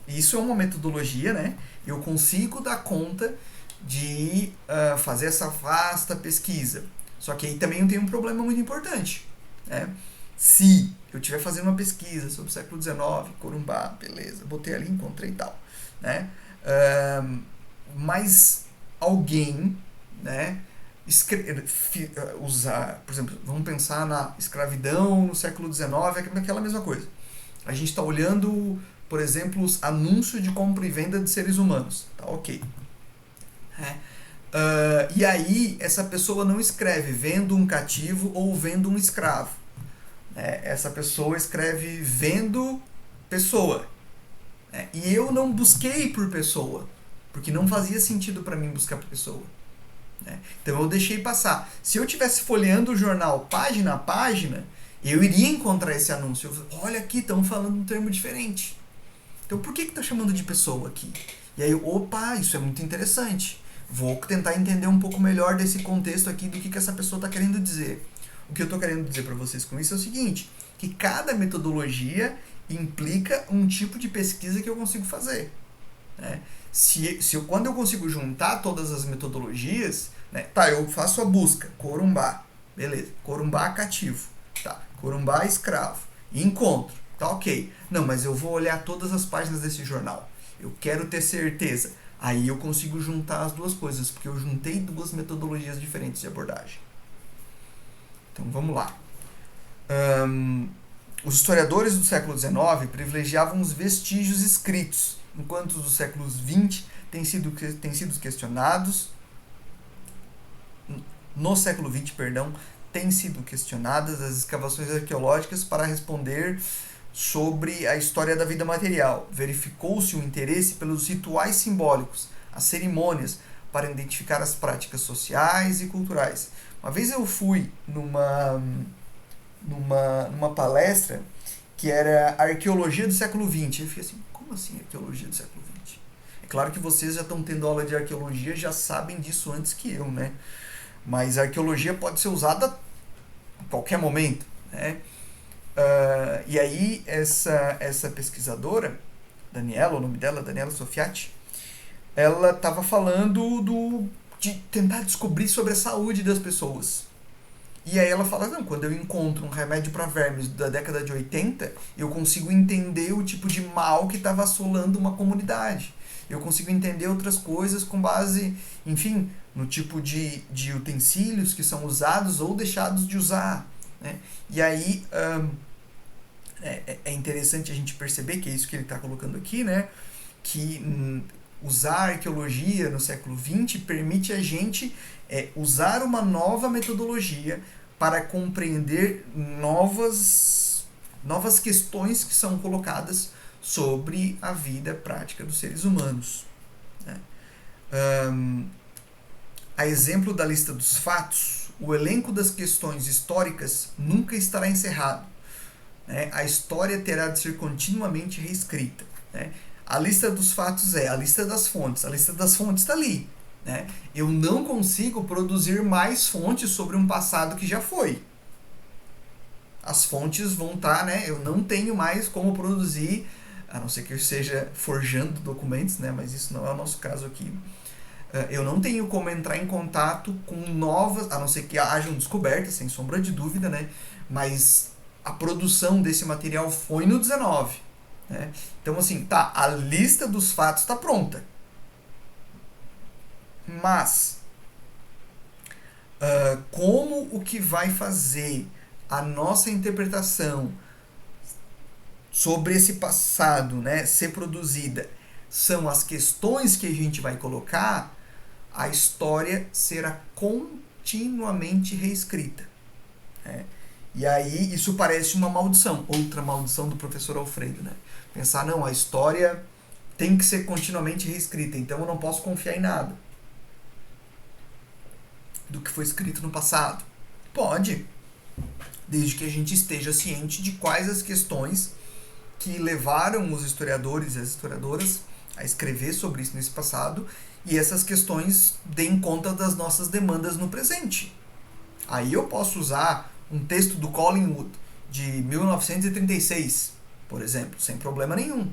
isso é uma metodologia, né? Eu consigo dar conta de fazer essa vasta pesquisa. Só que aí também tem um problema muito importante. Né? Se eu estiver fazendo uma pesquisa sobre o século XIX, Corumbá, beleza, botei ali, encontrei e tal. Né? Mas alguém, né, usar, por exemplo, vamos pensar na escravidão no século XIX, aquela mesma coisa. A gente está olhando, por exemplo, os anúncios de compra e venda de seres humanos. Tá ok. E aí, essa pessoa não escreve vendo um cativo ou vendo um escravo. Essa pessoa escreve vendo pessoa. E eu não busquei por pessoa, porque não fazia sentido para mim buscar por pessoa. Então eu deixei passar. Se eu estivesse folheando o jornal página a página, eu iria encontrar esse anúncio. Olha aqui, estão falando um termo diferente. Então por que está chamando de pessoa aqui? E aí, opa, isso é muito interessante. Vou tentar entender um pouco melhor desse contexto aqui do que essa pessoa está querendo dizer. O que eu estou querendo dizer para vocês com isso é o seguinte, que cada metodologia implica um tipo de pesquisa que eu consigo fazer. Né? Quando eu consigo juntar todas as metodologias, né? Tá, eu faço a busca, Corumbá, beleza, Corumbá cativo, tá, Corumbá escravo, e encontro, tá ok. Não, mas eu vou olhar todas as páginas desse jornal, eu quero ter certeza. Aí eu consigo juntar as duas coisas, porque eu juntei duas metodologias diferentes de abordagem. Então vamos lá. Os historiadores do século XIX privilegiavam os vestígios escritos, enquanto os do século XX têm sido questionados. No século XX, têm sido questionadas as escavações arqueológicas para responder sobre a história da vida material. Verificou-se o interesse pelos rituais simbólicos, as cerimônias, para identificar as práticas sociais e culturais. Uma vez eu fui numa palestra que era arqueologia do século XX. Eu fiquei assim, como assim arqueologia do século XX? É claro que vocês já estão tendo aula de arqueologia, já sabem disso antes que eu, né? Mas a arqueologia pode ser usada a qualquer momento, né? E aí, essa pesquisadora, Daniela, o nome dela, Daniela Sofiati, ela estava falando de tentar descobrir sobre a saúde das pessoas. E aí ela fala, não, quando eu encontro um remédio para vermes da década de 80, eu consigo entender o tipo de mal que estava assolando uma comunidade. Eu consigo entender outras coisas com base, enfim, no tipo de utensílios que são usados ou deixados de usar. Né? E aí é interessante a gente perceber que é isso que ele está colocando aqui, né? Que usar a arqueologia no século XX permite a gente usar uma nova metodologia para compreender novas questões que são colocadas sobre a vida prática dos seres humanos. Né? A exemplo da lista dos fatos, o elenco das questões históricas nunca estará encerrado. Né? A história terá de ser continuamente reescrita. Né? A lista dos fatos é a lista das fontes. A lista das fontes está ali. Né? Eu não consigo produzir mais fontes sobre um passado que já foi. As fontes vão estar, né? Eu não tenho mais como produzir, a não ser que eu esteja forjando documentos, né? Mas isso não é o nosso caso aqui. Eu não tenho como entrar em contato com novas, a não ser que hajam descobertas, sem sombra de dúvida, né? Mas a produção desse material foi no 19. Né? Então, assim, tá, a lista dos fatos está pronta. Mas, como o que vai fazer a nossa interpretação sobre esse passado, né, ser produzida são as questões que a gente vai colocar, a história será continuamente reescrita. Né? E aí isso parece uma maldição, outra maldição do professor Alfredo. Né? Pensar, não, a história tem que ser continuamente reescrita, então eu não posso confiar em nada do que foi escrito no passado. Pode, desde que a gente esteja ciente de quais as questões que levaram os historiadores e as historiadoras a escrever sobre isso nesse passado, e essas questões deem conta das nossas demandas no presente. Aí eu posso usar um texto do Collingwood de 1936, por exemplo, sem problema nenhum.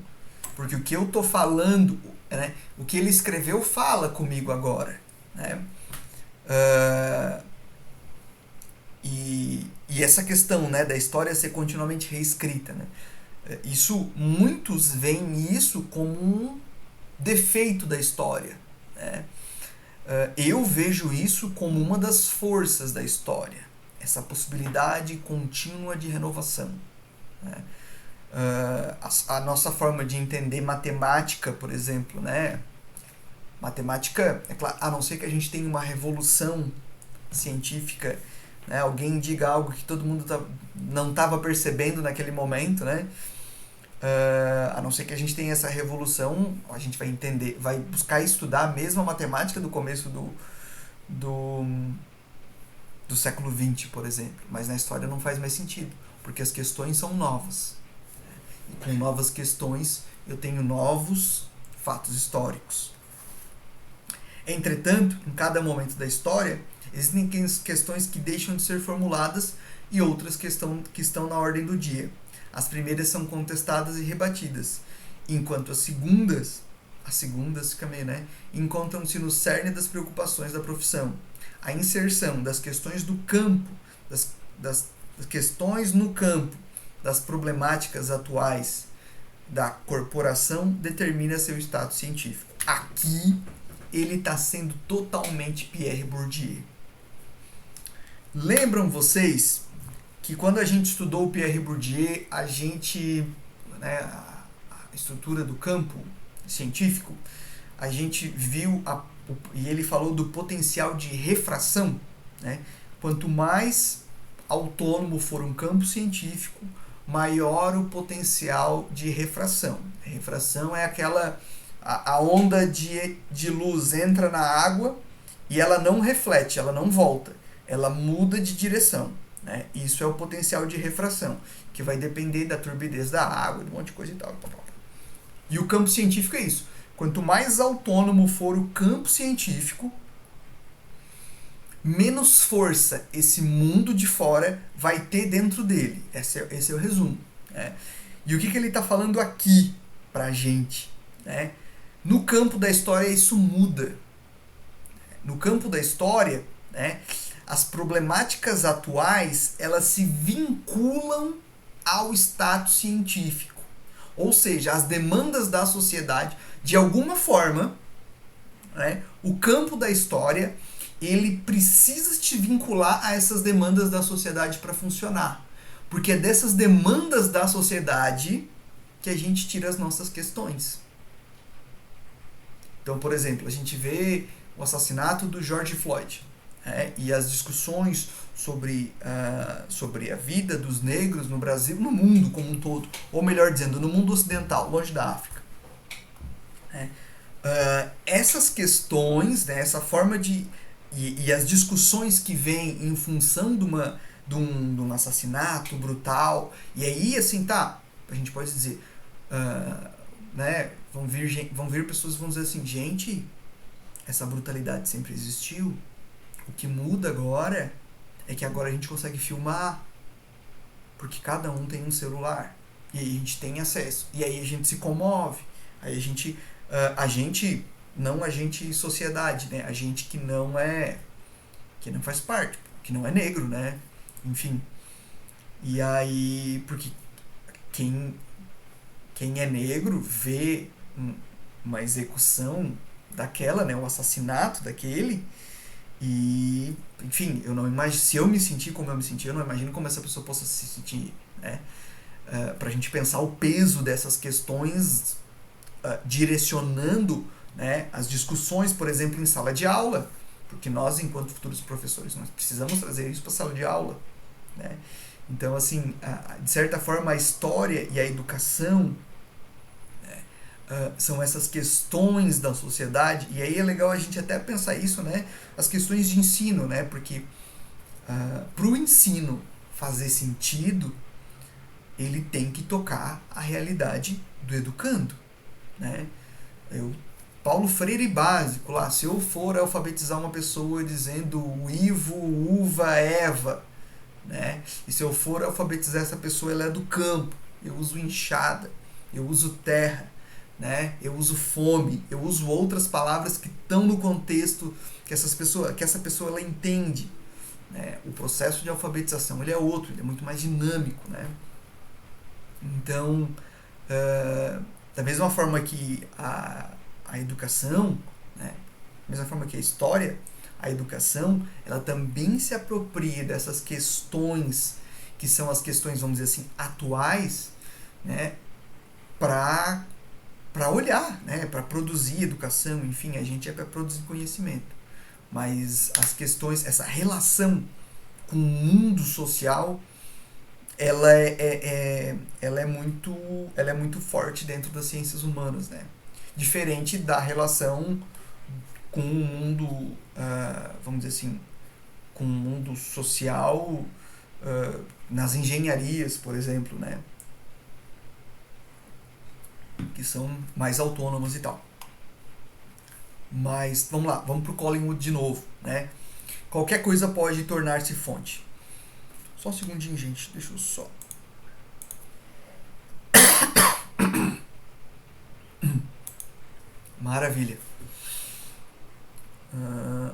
Porque o que eu estou falando, né, o que ele escreveu fala comigo agora. Né? E essa questão, né, da história ser continuamente reescrita, né? Muitos veem isso como um defeito da história. Né? Eu vejo isso como uma das forças da história, essa possibilidade contínua de renovação. Né? A nossa forma de entender matemática, por exemplo, né? Matemática, é claro, a não ser que a gente tenha uma revolução científica, né? Alguém diga algo que todo mundo não estava percebendo naquele momento, né? A não ser que a gente tenha essa revolução, a gente vai entender, vai buscar estudar a mesma matemática do começo do século XX, por exemplo. Mas na história não faz mais sentido, porque as questões são novas. E com novas questões eu tenho novos fatos históricos. Entretanto, em cada momento da história, existem questões que deixam de ser formuladas e outras que estão na ordem do dia. As primeiras são contestadas e rebatidas, enquanto as segundas também, né, encontram-se no cerne das preocupações da profissão. A inserção das questões do campo, das questões no campo, das problemáticas atuais da corporação determina seu status científico. Aqui ele está sendo totalmente Pierre Bourdieu. Lembram vocês que quando a gente estudou o Pierre Bourdieu, a gente, né, a estrutura do campo científico, a gente viu, e ele falou do potencial de refração. Né? Quanto mais autônomo for um campo científico, maior o potencial de refração. A refração é a onda de luz entra na água e ela não reflete, ela não volta, ela muda de direção. Né? Isso é o potencial de refração, que vai depender da turbidez da água, de um monte de coisa e tal. E o campo científico é isso. Quanto mais autônomo for o campo científico, menos força esse mundo de fora vai ter dentro dele. Esse é o resumo. Né? E o que ele está falando aqui pra gente? Né? No campo da história isso muda. No campo da história, né, as problemáticas atuais elas se vinculam ao status científico. Ou seja, as demandas da sociedade, de alguma forma, né, o campo da história ele precisa te vincular a essas demandas da sociedade para funcionar. Porque é dessas demandas da sociedade que a gente tira as nossas questões. Então, por exemplo, a gente vê o assassinato do George Floyd, né, e as discussões sobre a vida dos negros no Brasil, no mundo como um todo, ou melhor dizendo, no mundo ocidental, longe da África. Essas questões, né, essa forma de... E as discussões que vêm em função de um assassinato brutal, e aí, assim, tá, a gente pode dizer, né, vão vir pessoas que vão dizer assim, gente, essa brutalidade sempre existiu, o que muda agora é que agora a gente consegue filmar, porque cada um tem um celular, e aí a gente tem acesso, e aí a gente se comove, aí a gente não a gente sociedade, né? A gente que não faz parte, que não é negro, né? Enfim. E aí, porque quem é negro vê uma execução daquela, né? O assassinato daquele, e, enfim, eu não imagino, se eu me sentir como eu me senti, eu não imagino como essa pessoa possa se sentir, né? Pra gente pensar o peso dessas questões direcionando, né, as discussões, por exemplo, em sala de aula, porque nós, enquanto futuros professores, nós precisamos trazer isso para a sala de aula. Né? Então, assim, de certa forma, a história e a educação, né, são essas questões da sociedade, e aí é legal a gente até pensar isso, né, as questões de ensino, né, porque para o ensino fazer sentido, ele tem que tocar a realidade do educando. Né? Paulo Freire básico lá, se eu for alfabetizar uma pessoa dizendo Ivo, uva, Eva, né? E se eu for alfabetizar essa pessoa, ela é do campo, eu uso enxada, eu uso terra, né? Eu uso fome, eu uso outras palavras que estão no contexto que essa pessoa ela entende. Né? O processo de alfabetização ele é outro, ele é muito mais dinâmico. Né? Então, da mesma forma que a educação, né, da mesma forma que a história, a educação, ela também se apropria dessas questões, que são as questões, vamos dizer assim, atuais, né, para olhar, né, para produzir educação, enfim, a gente é para produzir conhecimento. Mas as questões, essa relação com o mundo social, ela é muito forte dentro das ciências humanas, né? Diferente da relação com o mundo, vamos dizer assim, com o mundo social, nas engenharias, por exemplo, né? Que são mais autônomas e tal. Mas, vamos lá, vamos pro Collingwood de novo, né? Qualquer coisa pode tornar-se fonte. Só um segundinho, gente. Deixa eu só... Maravilha.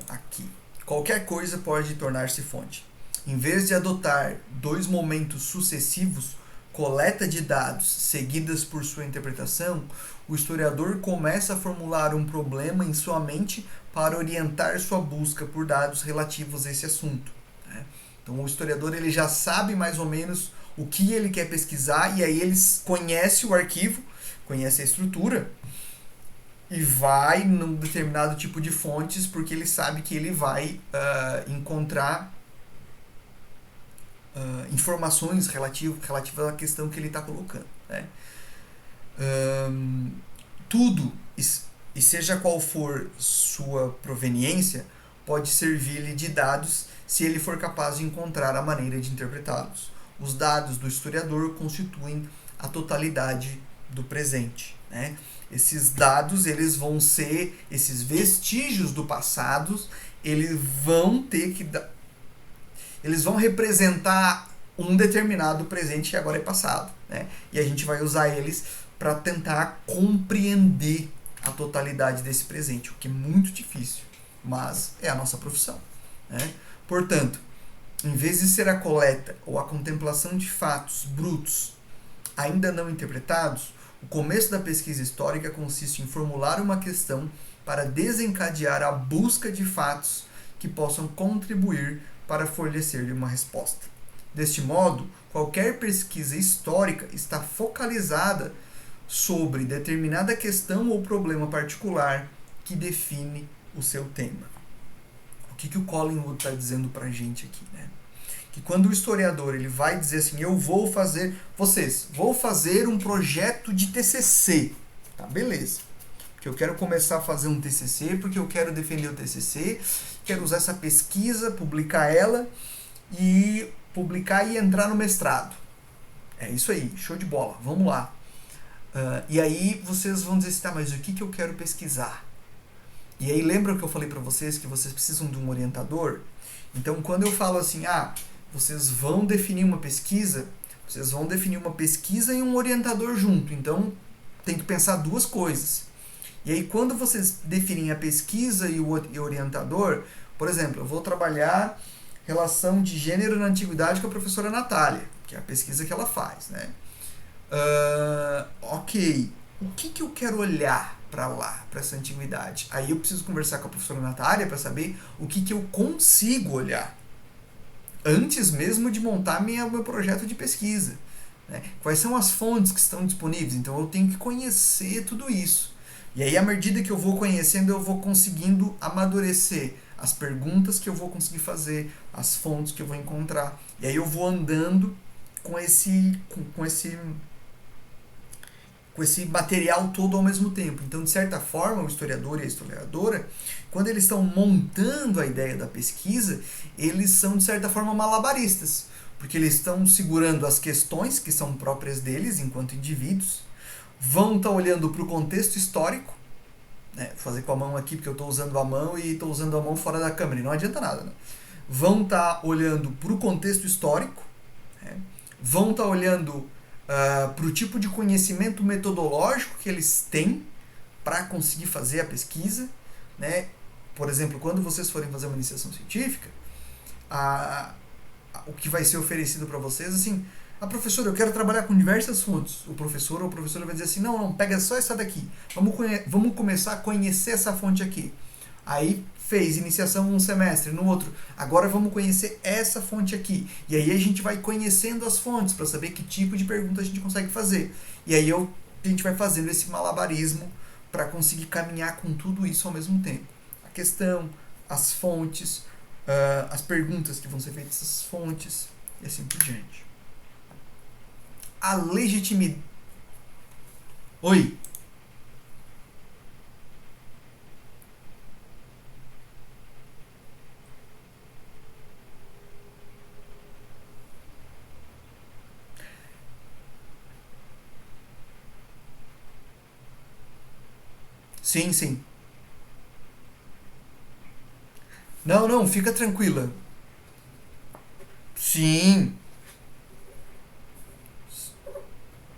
Aqui. Qualquer coisa pode tornar-se fonte. Em vez de adotar dois momentos sucessivos, coleta de dados seguidas por sua interpretação, o historiador começa a formular um problema em sua mente para orientar sua busca por dados relativos a esse assunto. Né? Então, o historiador ele já sabe mais ou menos o que ele quer pesquisar, e aí ele conhece o arquivo, conhece a estrutura, e vai num determinado tipo de fontes, porque ele sabe que ele vai encontrar informações relativas à questão que ele está colocando. Né? Tudo, e seja qual for sua proveniência, pode servir-lhe de dados se ele for capaz de encontrar a maneira de interpretá-los. Os dados do historiador constituem a totalidade do presente, né? Esses dados, eles vão ser, esses vestígios do passado, eles vão ter que eles vão representar um determinado presente que agora é passado, né? E a gente vai usar eles para tentar compreender a totalidade desse presente, o que é muito difícil, mas é a nossa profissão, né? Portanto, em vez de ser a coleta ou a contemplação de fatos brutos ainda não interpretados, o começo da pesquisa histórica consiste em formular uma questão para desencadear a busca de fatos que possam contribuir para fornecer-lhe uma resposta. Deste modo, qualquer pesquisa histórica está focalizada sobre determinada questão ou problema particular que define o seu tema. O que o Collingwood está dizendo para a gente aqui, né? Que quando o historiador ele vai dizer assim, vou fazer um projeto de TCC, tá, beleza. Porque eu quero começar a fazer um TCC, porque eu quero defender o TCC, quero usar essa pesquisa, publicar ela e entrar no mestrado. É isso aí, show de bola, vamos lá. E aí vocês vão dizer assim, tá, mas o que eu quero pesquisar? E aí lembram que eu falei para vocês que vocês precisam de um orientador? Então quando eu falo assim, vocês vão definir uma pesquisa, e um orientador junto. Então tem que pensar duas coisas. E aí quando vocês definem a pesquisa e o orientador, por exemplo, eu vou trabalhar relação de gênero na antiguidade com a professora Natália, que é a pesquisa que ela faz, né? Ok, o que eu quero olhar para lá, para essa antiguidade? Aí eu preciso conversar com a professora Natália para saber o que eu consigo olhar, antes mesmo de montar meu projeto de pesquisa, né? Quais são as fontes que estão disponíveis? Então eu tenho que conhecer tudo isso. E aí, à medida que eu vou conhecendo, eu vou conseguindo amadurecer as perguntas que eu vou conseguir fazer, as fontes que eu vou encontrar. E aí eu vou andando com esse material todo ao mesmo tempo. Então, de certa forma, o historiador e a historiadora, quando eles estão montando a ideia da pesquisa, eles são, de certa forma, malabaristas, porque eles estão segurando as questões que são próprias deles enquanto indivíduos, vão estar olhando para o contexto histórico, né? Vou fazer com a mão aqui porque eu estou usando a mão e estou usando a mão fora da câmera, e não adianta nada, né? Vão estar olhando para o contexto histórico, né? Vão estar olhando para o tipo de conhecimento metodológico que eles têm para conseguir fazer a pesquisa, né? Por exemplo, quando vocês forem fazer uma iniciação científica, o que vai ser oferecido para vocês, assim, professora, eu quero trabalhar com diversas fontes. O professor ou a professora vai dizer assim, não, pega só essa daqui. Vamos começar a conhecer essa fonte aqui. Aí fez iniciação um semestre, no outro. Agora vamos conhecer essa fonte aqui. E aí a gente vai conhecendo as fontes para saber que tipo de pergunta a gente consegue fazer. E aí a gente vai fazendo esse malabarismo para conseguir caminhar com tudo isso ao mesmo tempo. A questão, as fontes, as perguntas que vão ser feitas essas fontes e assim por diante. A legitimidade. Oi. Sim, sim. Não, fica tranquila. Sim,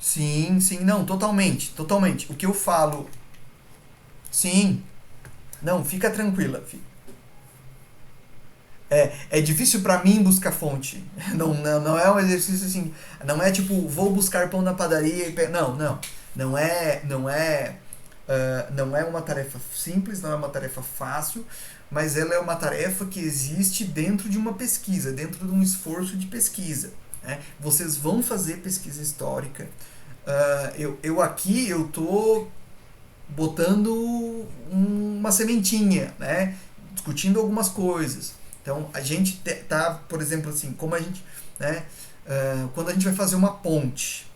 sim, não, totalmente, totalmente. O que eu falo, sim, não, fica tranquila. É difícil pra mim buscar fonte. Não é um exercício assim. Não é tipo, vou buscar pão na padaria e não. Não é uma tarefa simples, não é uma tarefa fácil, mas ela é uma tarefa que existe dentro de uma pesquisa, dentro de um esforço de pesquisa, né? Vocês vão fazer pesquisa histórica. Eu aqui eu tô botando uma sementinha, né? Discutindo algumas coisas. Então a gente tá, por exemplo, assim, como a gente, né? Quando a gente vai fazer uma ponte,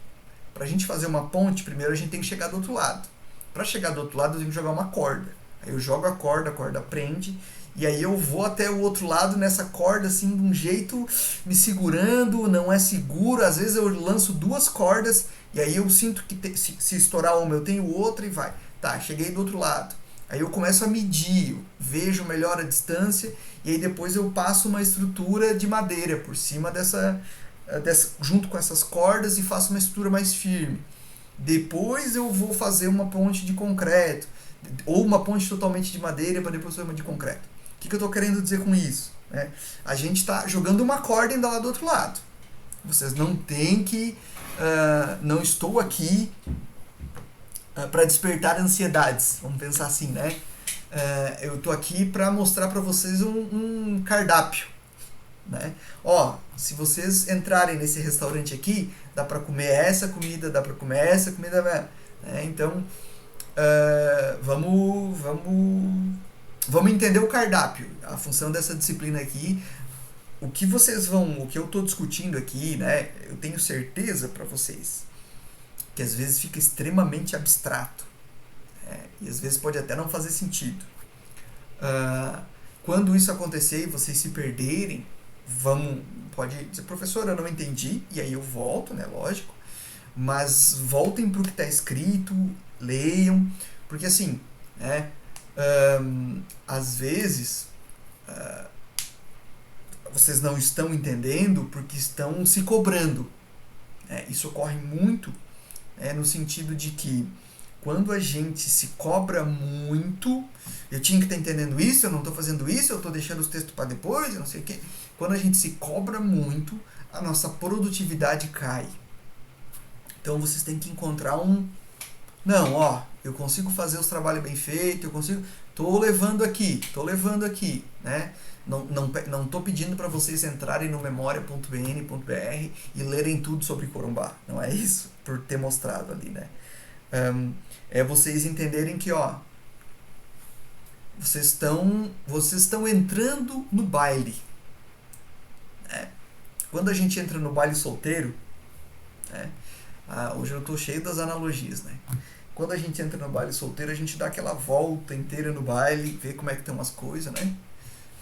para a gente fazer uma ponte, primeiro a gente tem que chegar do outro lado. Para chegar do outro lado, eu tenho que jogar uma corda. Aí eu jogo a corda prende, E aí eu vou até o outro lado nessa corda, assim, de um jeito me segurando, não é seguro. Às vezes eu lanço duas cordas e aí eu sinto que se estourar uma eu tenho outra e vai. Tá, cheguei do outro lado. Aí eu começo a medir, eu vejo melhor a distância e aí depois eu passo uma estrutura de madeira por cima junto com essas cordas e faço uma estrutura mais firme. Depois eu vou fazer uma ponte de concreto ou uma ponte totalmente de madeira para depois fazer uma de concreto. O que eu estou querendo dizer com isso? A gente está jogando uma corda ainda lá do outro lado. Vocês não têm que... não estou aqui para despertar ansiedades, vamos pensar assim, né? Eu estou aqui para mostrar para vocês um cardápio, né? Ó, se vocês entrarem nesse restaurante aqui, dá para comer essa comida, dá para comer essa comida, né? Então, vamos entender o cardápio, a função dessa disciplina aqui. O que eu estou discutindo aqui, né? Eu tenho certeza para vocês que às vezes fica extremamente abstrato, e às vezes pode até não fazer sentido. Quando isso acontecer e vocês se perderem, pode dizer, professor, eu não entendi, e aí eu volto, né, lógico, mas voltem para o que está escrito, leiam, porque assim, às vezes vocês não estão entendendo porque estão se cobrando. Isso ocorre muito, no sentido de que quando a gente se cobra muito, eu tinha que estar entendendo isso, eu não estou fazendo isso, eu estou deixando os textos para depois, eu não sei o quê. Quando a gente se cobra muito, a nossa produtividade cai. Então vocês têm que encontrar eu consigo fazer os trabalhos bem feitos, tô levando aqui, né? Não tô pedindo para vocês entrarem no memoria.bn.br e lerem tudo sobre Corumbá, não é isso, por ter mostrado ali, né? É vocês entenderem que, vocês estão entrando no baile. Quando a gente entra no baile solteiro, hoje eu tô cheio das analogias, né? Quando a gente entra no baile solteiro, a gente dá aquela volta inteira no baile, vê como é que estão as coisas, né?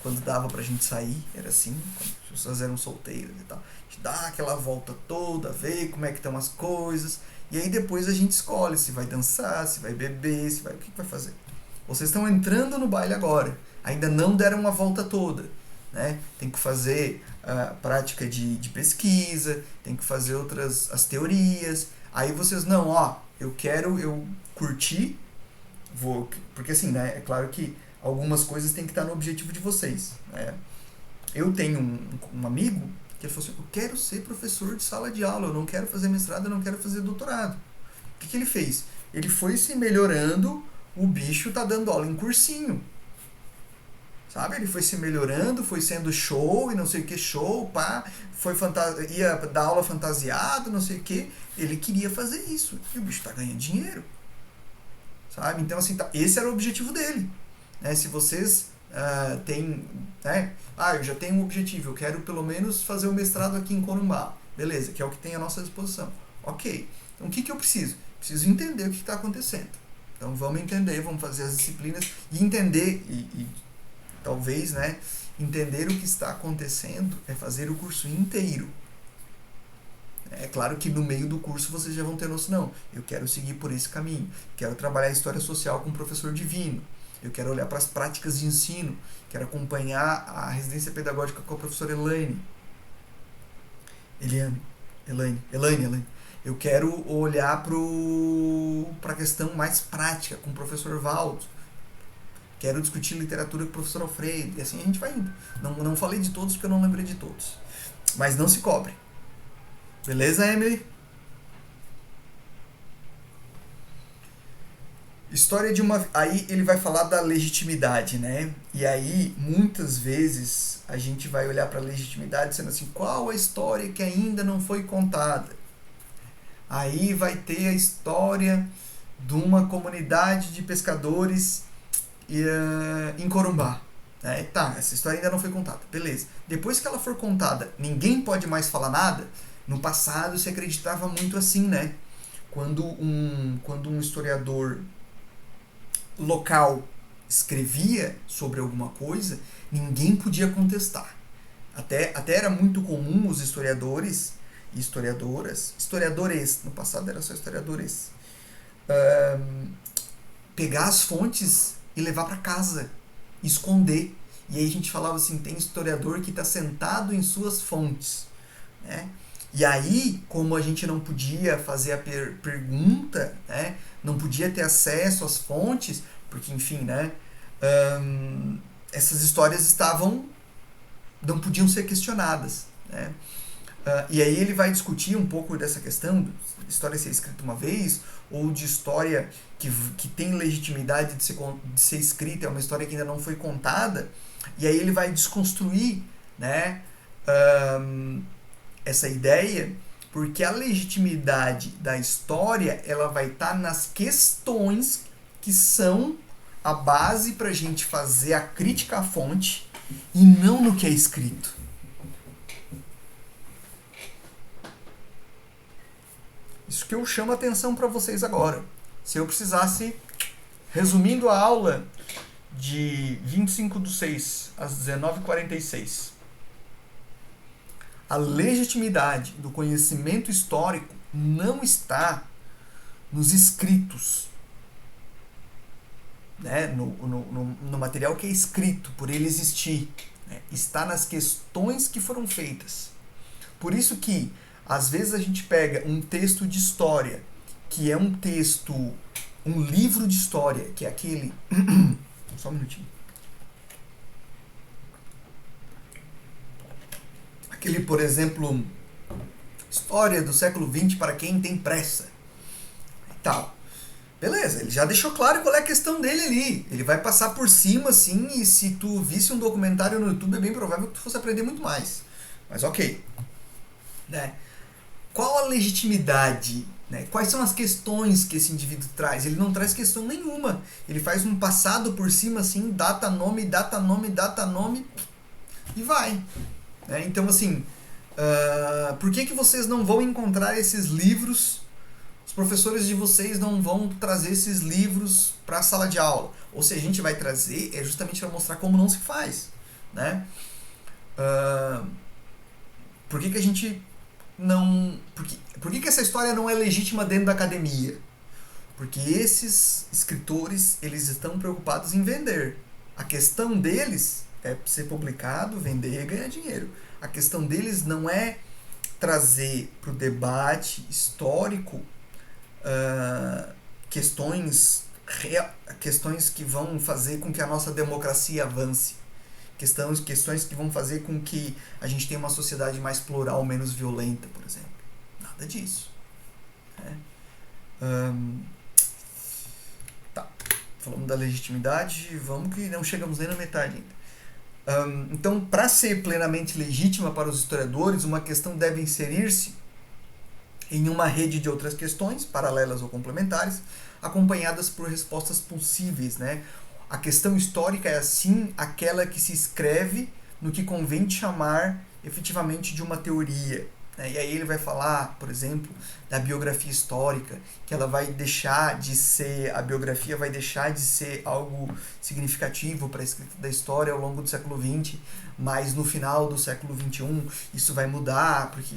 Quando dava pra gente sair, era assim, quando as pessoas eram solteiras e tal. A gente dá aquela volta toda, vê como é que estão as coisas, e aí depois a gente escolhe se vai dançar, se vai beber, o que vai fazer. Vocês estão entrando no baile agora, ainda não deram uma volta toda, né? Tem que fazer a prática de pesquisa, tem que fazer as teorias, aí vocês eu curti, porque assim, né, é claro que algumas coisas têm que estar no objetivo de vocês, né? Eu tenho um amigo que ele falou assim, eu quero ser professor de sala de aula, eu não quero fazer mestrado, eu não quero fazer doutorado. O que ele fez? Ele foi se melhorando, o bicho tá dando aula em cursinho, sabe? Ele foi se melhorando, foi sendo show e não sei o que, show, pá, ia dar aula fantasiado, não sei o que, ele queria fazer isso, e o bicho tá ganhando dinheiro, sabe? Então, assim, esse era o objetivo dele, né? Se vocês têm, né? Eu já tenho um objetivo, eu quero pelo menos fazer o mestrado aqui em Corumbá, beleza, que é o que tem à nossa disposição, ok, então o que eu preciso? Preciso entender o que está acontecendo, então vamos entender, vamos fazer as disciplinas e entender, e talvez, né, entender o que está acontecendo é fazer o curso inteiro. É claro que no meio do curso vocês já vão ter noção, eu quero seguir por esse caminho, quero trabalhar história social com o professor Divino, eu quero olhar para as práticas de ensino, quero acompanhar a residência pedagógica com a professora Elaine. Eu quero olhar para a questão mais prática com o professor Valdo, quero discutir literatura com o professor Alfredo, e assim a gente vai indo. Não falei de todos porque eu não lembrei de todos, mas não se cobre. Beleza, Emily? Aí ele vai falar da legitimidade, né? E aí, muitas vezes, a gente vai olhar para a legitimidade sendo assim, qual a história que ainda não foi contada? Aí vai ter a história de uma comunidade de pescadores em Corumbá. Essa história ainda não foi contada. Beleza. Depois que ela for contada, ninguém pode mais falar nada? No passado se acreditava muito assim, né? Quando um historiador local escrevia sobre alguma coisa, ninguém podia contestar. Até era muito comum os historiadores e historiadores, no passado era só historiadores, pegar as fontes e levar para casa, esconder. E aí a gente falava assim, tem historiador que está sentado em suas fontes, né? E aí, como a gente não podia fazer a pergunta, né, não podia ter acesso às fontes, porque, enfim, né, essas histórias não podiam ser questionadas, né? E aí ele vai discutir um pouco dessa questão de história ser escrita uma vez, ou de história que tem legitimidade de ser escrita, é uma história que ainda não foi contada, e aí ele vai desconstruir, né, essa ideia, porque a legitimidade da história ela vai estar nas questões que são a base para a gente fazer a crítica à fonte e não no que é escrito. Isso que eu chamo a atenção para vocês agora. Se eu precisasse, resumindo a aula de 25/6 às 19h46, a legitimidade do conhecimento histórico não está nos escritos, né? no material que é escrito, por ele existir, né? Está nas questões que foram feitas. Por isso que, às vezes, a gente pega um texto de história, que é um texto, um livro de história, que é aquele... Só um minutinho. Aquele, por exemplo, História do século XX para quem tem pressa. E tal. Beleza, ele já deixou claro qual é a questão dele ali. Ele vai passar por cima, assim, e se tu visse um documentário no YouTube, é bem provável que tu fosse aprender muito mais. Mas ok. Né? Qual a legitimidade? Né? Quais são as questões que esse indivíduo traz? Ele não traz questão nenhuma. Ele faz um passado por cima, assim, data, nome, e vai. Né? Então, assim, por que vocês não vão encontrar esses livros? Os professores de vocês não vão trazer esses livros para a sala de aula. Ou se a gente vai trazer, é justamente para mostrar como não se faz. Né? Por que a gente não... Por que essa história não é legítima dentro da academia? Porque esses escritores, eles estão preocupados em vender. A questão deles é ser publicado, vender e ganhar dinheiro. A questão deles não é trazer para o debate histórico questões que vão fazer com que a nossa democracia avance. Questões que vão fazer com que a gente tenha uma sociedade mais plural, menos violenta, por exemplo. Nada disso. Né? Tá. Falamos da legitimidade, vamos que não chegamos nem na metade ainda. Então, para ser plenamente legítima para os historiadores, uma questão deve inserir-se em uma rede de outras questões, paralelas ou complementares, acompanhadas por respostas possíveis, né? A questão histórica é, assim, aquela que se escreve no que convém chamar efetivamente de uma teoria. Né? E aí ele vai falar, por exemplo, da biografia histórica, que ela vai deixar de ser, a biografia vai deixar de ser algo significativo para a escrita da história ao longo do século XX, mas no final do século XXI isso vai mudar, porque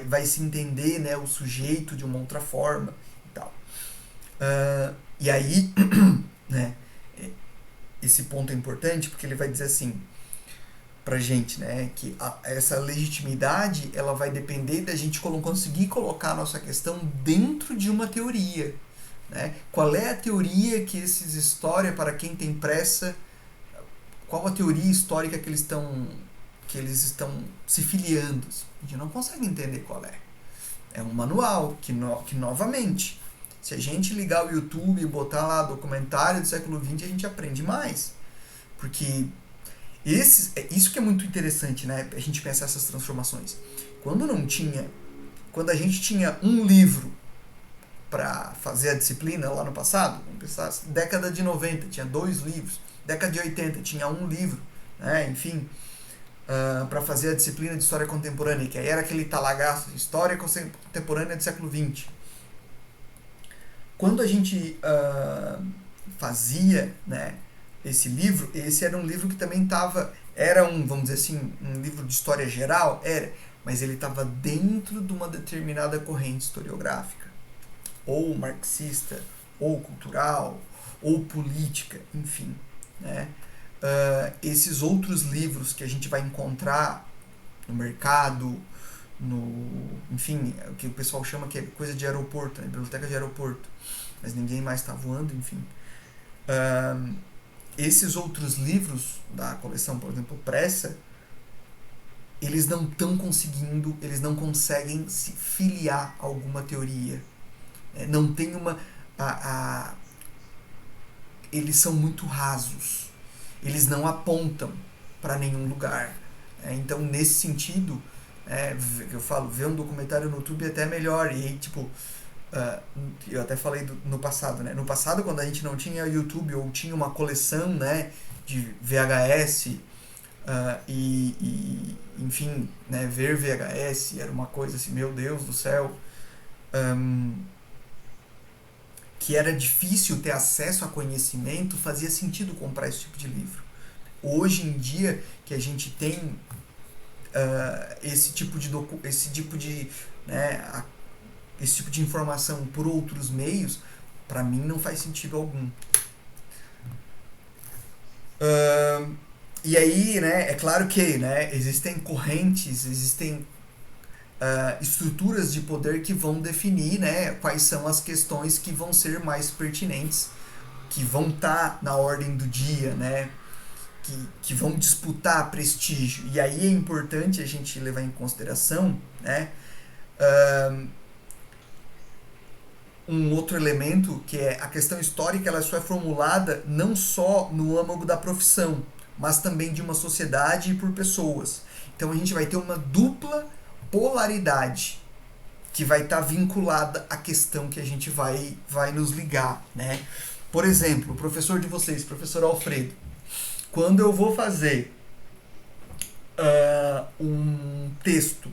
vai se entender, né, o sujeito de uma outra forma e tal. E aí, né, esse ponto é importante porque ele vai dizer assim pra gente, né, que essa legitimidade ela vai depender da gente conseguir colocar a nossa questão dentro de uma teoria, né? Qual é a teoria que esses história para quem tem pressa, qual a teoria histórica que eles estão se filiando? A gente não consegue entender qual é. É um manual que novamente, se a gente ligar o YouTube e botar lá documentário do século XX, a gente aprende mais. Porque isso que é muito interessante, né? A gente pensar essas transformações. Quando a gente tinha um livro para fazer a disciplina lá no passado, vamos pensar, década de 90 tinha 2 livros, década de 80 tinha um livro, né? Enfim, para fazer a disciplina de História Contemporânea, que aí era aquele talagaço, História Contemporânea do século XX. Quando a gente fazia, né, esse livro, esse era um livro que também era um, vamos dizer assim, um livro de história geral, mas ele estava dentro de uma determinada corrente historiográfica, ou marxista, ou cultural, ou política, enfim, né? Esses outros livros que a gente vai encontrar no mercado, enfim, o que o pessoal chama que é coisa de aeroporto, né? Biblioteca de aeroporto, mas ninguém mais está voando, enfim. Esses outros livros da coleção, por exemplo, Pressa, eles não estão conseguindo, eles não conseguem se filiar a alguma teoria. Não tem uma... eles são muito rasos. Eles não apontam para nenhum lugar. Então, nesse sentido, eu falo, ver um documentário no YouTube é até melhor. E aí, tipo, eu até falei no passado, né? No passado, quando a gente não tinha YouTube ou tinha uma coleção, né, de VHS, enfim, né, ver VHS era uma coisa assim, meu Deus do céu, que era difícil ter acesso a conhecimento, fazia sentido comprar esse tipo de livro. Hoje em dia, que a gente tem esse tipo de informação por outros meios, para mim não faz sentido algum. E aí, né, é claro que, né, existem correntes, existem estruturas de poder que vão definir, né, quais são as questões que vão ser mais pertinentes, que vão estar na ordem do dia, né, que vão disputar prestígio. E aí é importante a gente levar em consideração, né, um outro elemento, que é a questão histórica. Ela só é formulada não só no âmago da profissão, mas também de uma sociedade e por pessoas. Então a gente vai ter uma dupla polaridade que vai estar vinculada à questão que a gente vai nos ligar, né? Por exemplo, o professor de vocês, professor Alfredo, quando eu vou fazer um texto,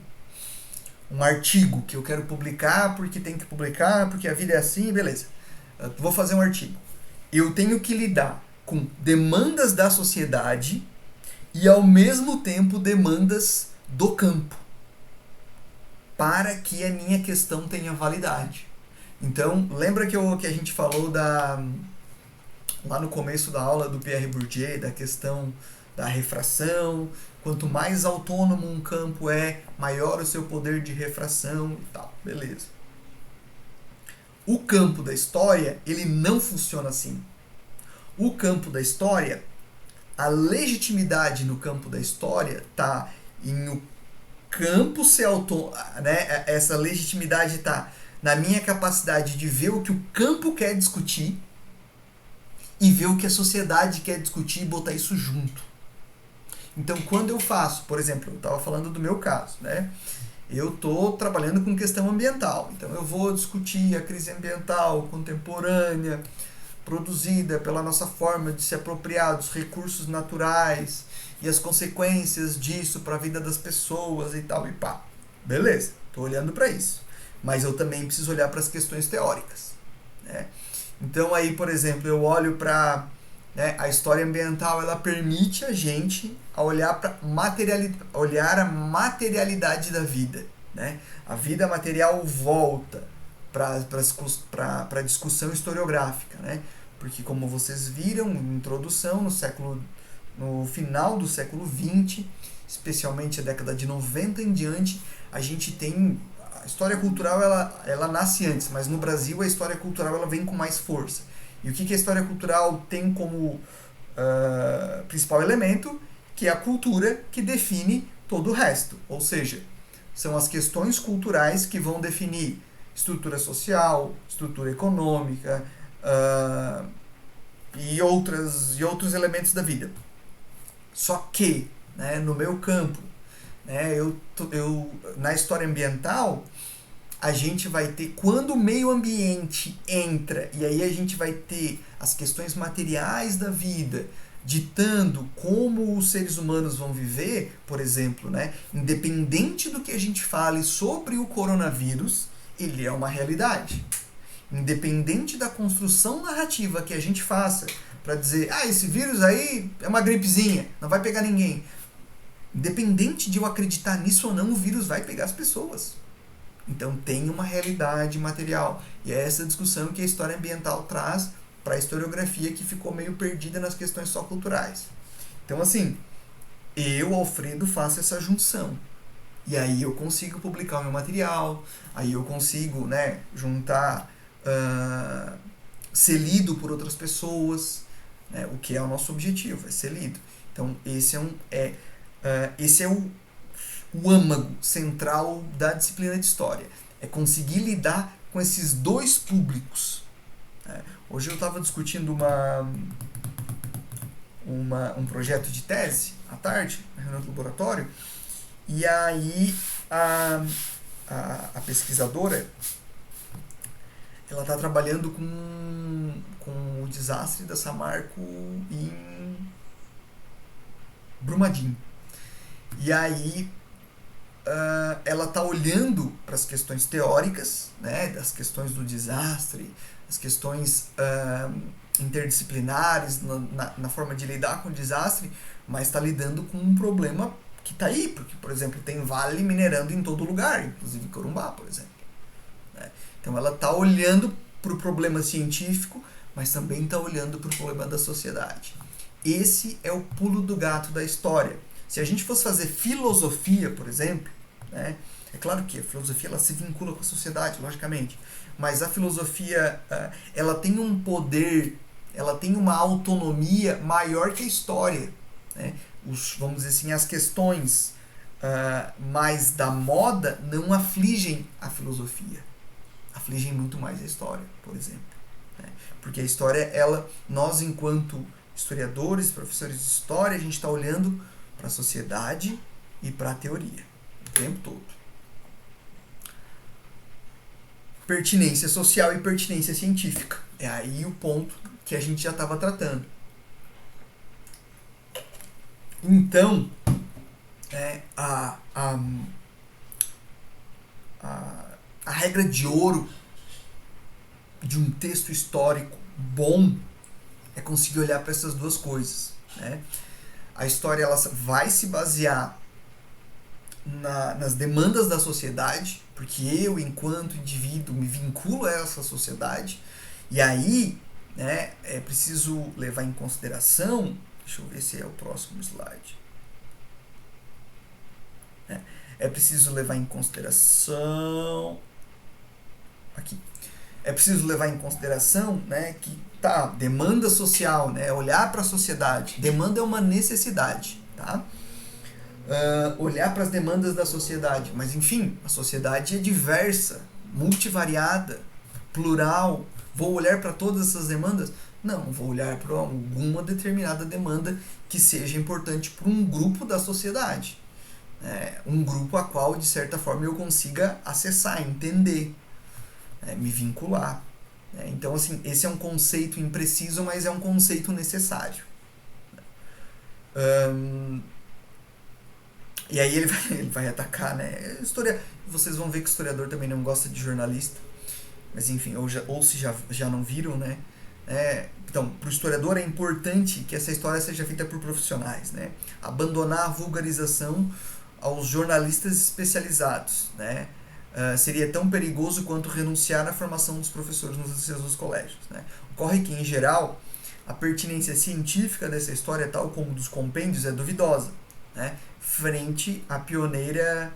um artigo que eu quero publicar, porque tem que publicar, porque a vida é assim, beleza. Eu vou fazer um artigo. Eu tenho que lidar com demandas da sociedade e, ao mesmo tempo, demandas do campo, para que a minha questão tenha validade. Então, lembra que a gente falou lá no começo da aula do Pierre Bourdieu, da questão da refração? Quanto mais autônomo um campo é, maior o seu poder de refração e tal. Beleza. O campo da história, ele não funciona assim. O campo da história, a legitimidade no campo da história está em o campo ser autônomo, né? Essa legitimidade está na minha capacidade de ver o que o campo quer discutir e ver o que a sociedade quer discutir e botar isso junto. Então, quando eu faço, por exemplo, eu estava falando do meu caso, né? Eu estou trabalhando com questão ambiental, então eu vou discutir a crise ambiental contemporânea, produzida pela nossa forma de se apropriar dos recursos naturais e as consequências disso para a vida das pessoas e tal e pá. Beleza, estou olhando para isso. Mas eu também preciso olhar para as questões teóricas, né? Então aí, por exemplo, eu olho para, né, a história ambiental, ela permite a gente olhar a materialidade da vida, né? A vida material volta para a discussão historiográfica, né? Porque, como vocês viram em introdução, no final do século XX, especialmente a década de 90 em diante, a gente tem a história cultural, ela nasce antes, mas no Brasil a história cultural ela vem com mais força. E o que a história cultural tem como principal elemento? Que é a cultura, que define todo o resto. Ou seja, são as questões culturais que vão definir estrutura social, estrutura econômica e outros elementos da vida. Só que, né, no meu campo, né, na história ambiental, a gente vai ter, quando o meio ambiente entra, e aí a gente vai ter as questões materiais da vida ditando como os seres humanos vão viver, por exemplo, né, independente do que a gente fale sobre o coronavírus, ele é uma realidade. independente da construção narrativa que a gente faça para dizer, esse vírus aí é uma gripezinha, não vai pegar ninguém. Independente de eu acreditar nisso ou não, o vírus vai pegar as pessoas. Então tem uma realidade material. E é essa discussão que a história ambiental traz para a historiografia, que ficou meio perdida nas questões só culturais. Então, assim, eu, Alfredo, faço essa junção. E aí eu consigo publicar o meu material, aí eu consigo, né, juntar, ser lido por outras pessoas, né, o que é o nosso objetivo, é ser lido. Então, esse é o âmago central da disciplina de História. É conseguir lidar com esses dois públicos. Hoje eu estava discutindo um projeto de tese, à tarde, na reunião do laboratório, e aí a pesquisadora, ela está trabalhando com o desastre da Samarco em Brumadinho. E aí ela está olhando para as questões teóricas, né, das questões do desastre, as questões interdisciplinares na forma de lidar com o desastre, mas está lidando com um problema que está aí, porque, por exemplo, tem vale minerando em todo lugar, inclusive em Corumbá, por exemplo. Né? Então ela está olhando para o problema científico, mas também está olhando para o problema da sociedade. Esse é o pulo do gato da história. Se a gente fosse fazer filosofia, por exemplo, né, é claro que a filosofia ela se vincula com a sociedade, logicamente, mas a filosofia ela tem um poder, ela tem uma autonomia maior que a história. Né? Vamos dizer assim, as questões mais da moda não afligem a filosofia, afligem muito mais a história, por exemplo. Né? Porque a história, nós enquanto historiadores, professores de história, a gente está olhando para a sociedade e para a teoria o tempo todo. Pertinência social e pertinência científica. É aí o ponto que a gente já estava tratando. Então, a regra de ouro de um texto histórico bom é conseguir olhar para essas duas coisas. Né? A história ela vai se basear nas demandas da sociedade, porque eu, enquanto indivíduo, me vinculo a essa sociedade, e aí, né, é preciso levar em consideração, deixa eu ver se é o próximo slide, é preciso levar em consideração, aqui, é preciso levar em consideração, né, que demanda social, né, olhar para a sociedade, demanda é uma necessidade, tá? Olhar para as demandas da sociedade, mas enfim, a sociedade é diversa, multivariada, plural. Vou olhar para todas essas demandas? Não, vou olhar para alguma determinada demanda que seja importante para um grupo da sociedade, um grupo a qual de certa forma eu consiga acessar, entender, me vincular. Então, assim, esse é um conceito impreciso, mas é um conceito necessário. E aí ele vai atacar, né? Vocês vão ver que o historiador também não gosta de jornalista. Mas enfim, ou se já não viram, né? Então, para o historiador é importante que essa história seja feita por profissionais, né? Abandonar a vulgarização aos jornalistas especializados, né? Seria tão perigoso quanto renunciar à formação dos professores nos liceus dos colégios. Né? Ocorre que, em geral, a pertinência científica dessa história, tal como dos compêndios, é duvidosa. Né? Frente à pioneira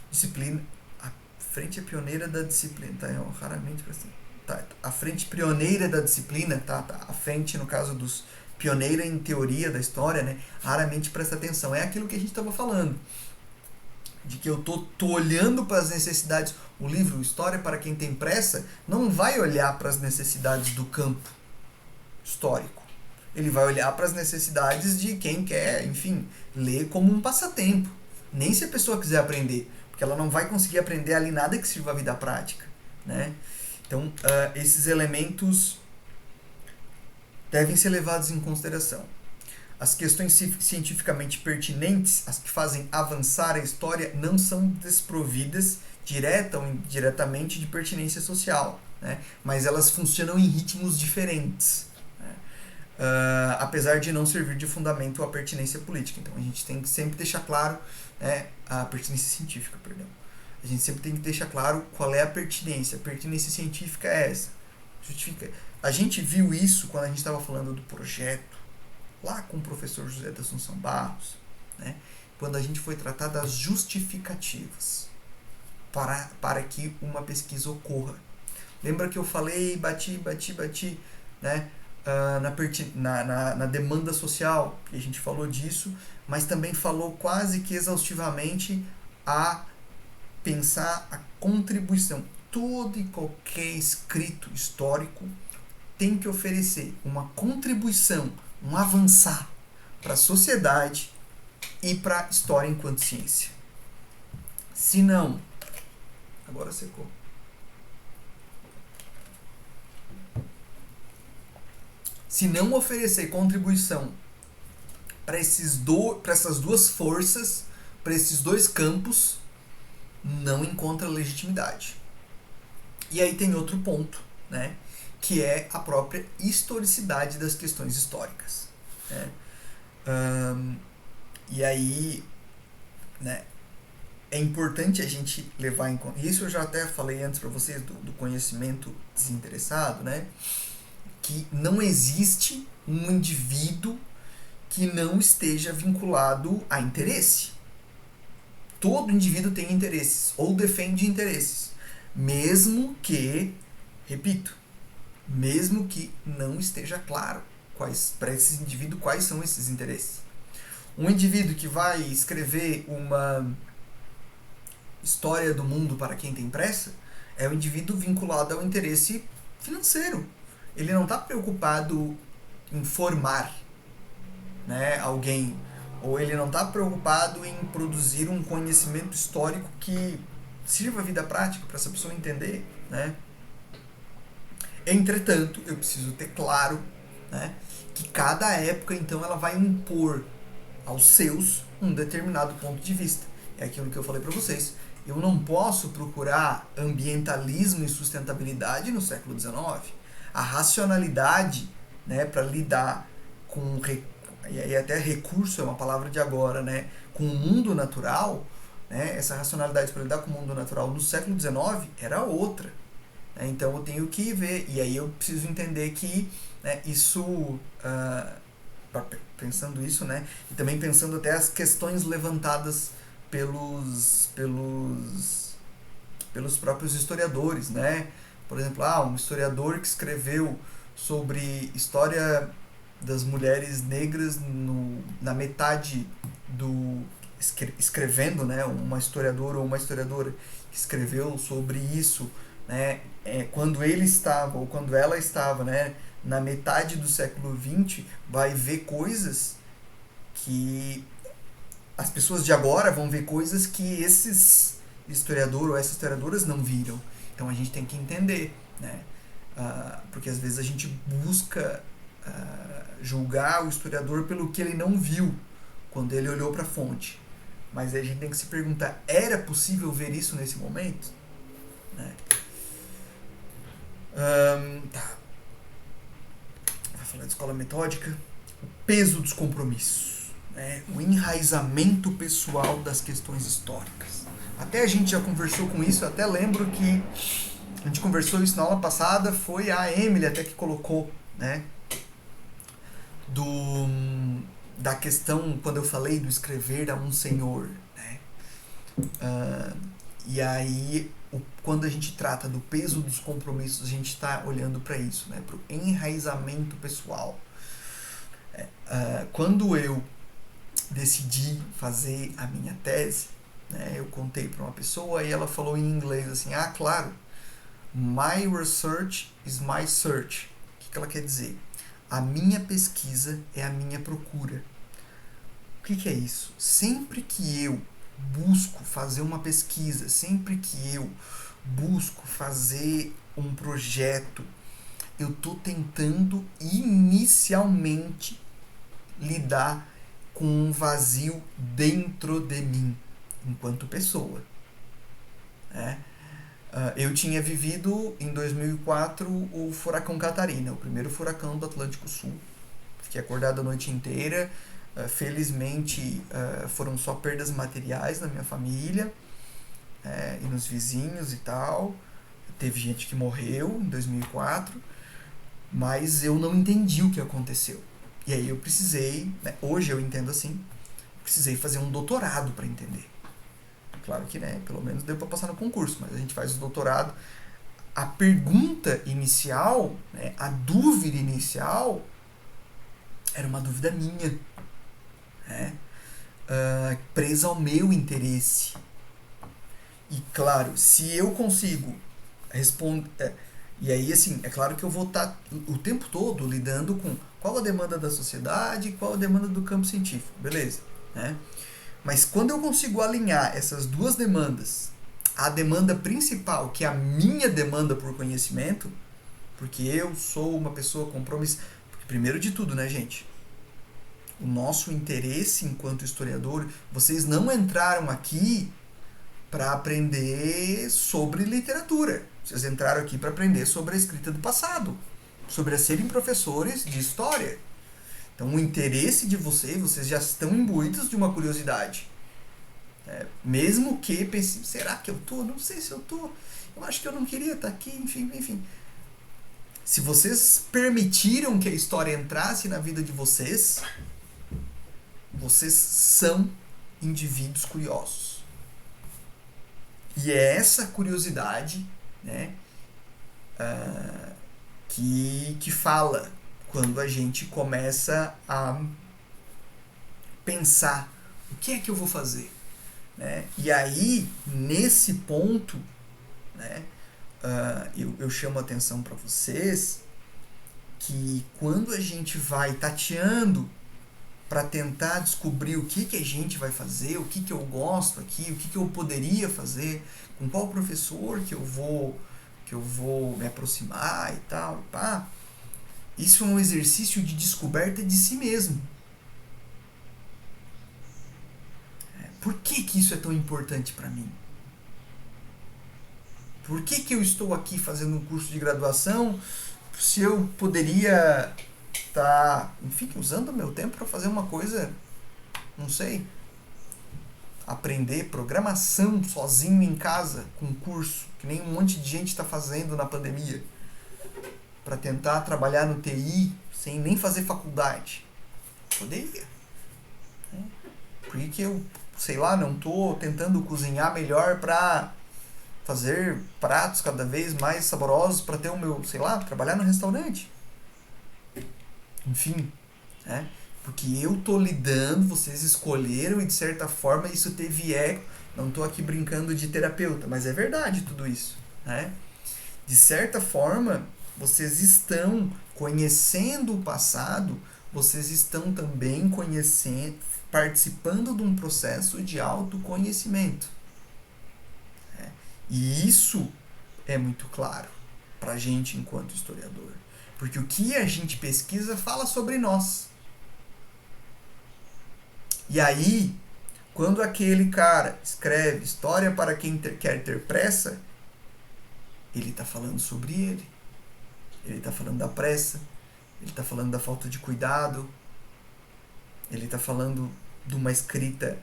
disciplina, a frente pioneira da disciplina, tá? Eu raramente assim, tá? A frente pioneira da disciplina, tá? A frente no caso dos pioneira em teoria da história, né? Raramente presta atenção. É aquilo que a gente estava falando, de que eu tô olhando para as necessidades. O livro História para quem tem pressa não vai olhar para as necessidades do campo histórico. Ele vai olhar para as necessidades de quem quer, enfim, ler como um passatempo. Nem se a pessoa quiser aprender, porque ela não vai conseguir aprender ali nada que sirva a vida prática. Né? Então, esses elementos devem ser levados em consideração. As questões cientificamente pertinentes, as que fazem avançar a história, não são desprovidas direta ou indiretamente de pertinência social. né? Mas elas funcionam em ritmos diferentes, né? Apesar de não servir de fundamento à pertinência política. Então a gente tem que sempre deixar claro, né, a pertinência científica, perdão. A gente sempre tem que deixar claro qual é a pertinência. A pertinência científica é essa. Justifica. A gente viu isso quando a gente estava falando do projeto, lá com o professor José da Assunção Barros, né? Quando a gente foi tratar das justificativas para que uma pesquisa ocorra. Lembra que eu falei, bati, né? Na demanda social, que a gente falou disso, mas também falou quase que exaustivamente a pensar a contribuição. Todo e qualquer escrito histórico tem que oferecer uma contribuição, um avançar para a sociedade e para a história enquanto ciência. Se não, agora secou. Se não oferecer contribuição para essas duas forças, para esses dois campos, não encontra legitimidade. E aí tem outro ponto, né, que é a própria historicidade das questões históricas, né? E aí, né, é importante a gente levar em conta. Isso eu já até falei antes para vocês do conhecimento desinteressado, né? Que não existe um indivíduo que não esteja vinculado a interesse. Todo indivíduo tem interesses ou defende interesses, mesmo que, repito, mesmo que não esteja claro para esse indivíduo quais são esses interesses. Um indivíduo que vai escrever uma história do mundo para quem tem pressa é um indivíduo vinculado ao interesse financeiro. Ele não está preocupado em formar, né, alguém, ou ele não está preocupado em produzir um conhecimento histórico que sirva à vida prática para essa pessoa entender, né? Entretanto, eu preciso ter claro, né, que cada época então ela vai impor aos seus um determinado ponto de vista. É aquilo que eu falei para vocês. Eu não posso procurar ambientalismo e sustentabilidade no século XIX. A racionalidade, né, para lidar com, e até recurso é uma palavra de agora, né, com o mundo natural, né, essa racionalidade para lidar com o mundo natural no século XIX era outra. Né? Então eu tenho que ver, e aí eu preciso entender que, né, isso, pensando isso, né, e também pensando até as questões levantadas pelos próprios historiadores, né? Por exemplo, um historiador que escreveu sobre história das mulheres negras na metade do escrevendo, né, uma historiadora ou uma historiadora que escreveu sobre isso, né, quando ele estava ou quando ela estava, né, na metade do século XX, vai ver coisas que as pessoas de agora vão ver coisas que esses historiadores ou essas historiadoras não viram. Então a gente tem que entender, né? Porque às vezes a gente busca julgar o historiador pelo que ele não viu quando ele olhou para a fonte. Mas a gente tem que se perguntar, era possível ver isso nesse momento? Né? Tá. Vai falar de escola metódica. O peso dos compromissos. O enraizamento pessoal das questões históricas. Até a gente já conversou com isso, até lembro que a gente conversou isso na aula passada, foi a Emily até que colocou, né, da questão, quando eu falei do escrever a um senhor, né, e aí quando a gente trata do peso dos compromissos, a gente está olhando para isso, né, para o enraizamento pessoal. Quando eu decidi fazer a minha tese, né, eu contei para uma pessoa e ela falou em inglês assim, claro, my research is my search. O que ela quer dizer? A minha pesquisa é a minha procura. O que é isso? Sempre que eu busco fazer uma pesquisa, sempre que eu busco fazer um projeto, eu estou tentando inicialmente lidar com um vazio dentro de mim, enquanto pessoa. Né? Eu tinha vivido em 2004 o furacão Catarina, o primeiro furacão do Atlântico Sul. Fiquei acordado a noite inteira. Felizmente foram só perdas materiais na minha família e nos vizinhos e tal. Teve gente que morreu em 2004, mas eu não entendi o que aconteceu. E aí eu precisei, né, hoje eu entendo assim, precisei fazer um doutorado para entender. Claro que, né, pelo menos deu para passar no concurso, mas a gente faz o doutorado. A pergunta inicial, né, a dúvida inicial, era uma dúvida minha, né, presa ao meu interesse. E claro, se eu consigo responder. E aí, assim, é claro que eu vou estar o tempo todo lidando com qual a demanda da sociedade, qual a demanda do campo científico, beleza, né? Mas quando eu consigo alinhar essas duas demandas, a demanda principal, que é a minha demanda por conhecimento, porque eu sou uma pessoa compromissada. Primeiro de tudo, né, gente? O nosso interesse enquanto historiador, vocês não entraram aqui para aprender sobre literatura. Vocês entraram aqui para aprender sobre a escrita do passado, sobre a serem professores de história. Então, o interesse de vocês já estão imbuídos de uma curiosidade. Mesmo que pense, será que eu tô? Não sei se eu tô. Eu acho que eu não queria estar aqui, enfim. Se vocês permitiram que a história entrasse na vida de vocês, vocês são indivíduos curiosos. E é essa curiosidade, né, que fala quando a gente começa a pensar o que é que eu vou fazer, né? E aí, nesse ponto, né, eu chamo a atenção para vocês que quando a gente vai tateando para tentar descobrir o que a gente vai fazer, o que eu gosto aqui, o que eu poderia fazer, com qual professor que eu vou me aproximar e tal, pá. Isso é um exercício de descoberta de si mesmo. Por que isso é tão importante para mim? Por que eu estou aqui fazendo um curso de graduação se eu poderia estar, enfim, usando o meu tempo para fazer uma coisa, não sei, aprender programação sozinho em casa com curso, que nem um monte de gente está fazendo na pandemia, para tentar trabalhar no TI sem nem fazer faculdade. Poderia. Por que eu, sei lá, não estou tentando cozinhar melhor para fazer pratos cada vez mais saborosos para ter o meu, sei lá, trabalhar no restaurante? Enfim, né? Porque eu tô lidando, vocês escolheram e de certa forma isso teve eco. Não tô aqui brincando de terapeuta, mas é verdade tudo isso, né? De certa forma, vocês estão conhecendo o passado, vocês estão também conhecendo, participando de um processo de autoconhecimento. Né? E isso é muito claro para a gente enquanto historiador. Porque o que a gente pesquisa fala sobre nós. E aí, quando aquele cara escreve história para quem quer ter pressa, ele está falando sobre ele. Ele está falando da pressa. Ele está falando da falta de cuidado. Ele está falando de uma escrita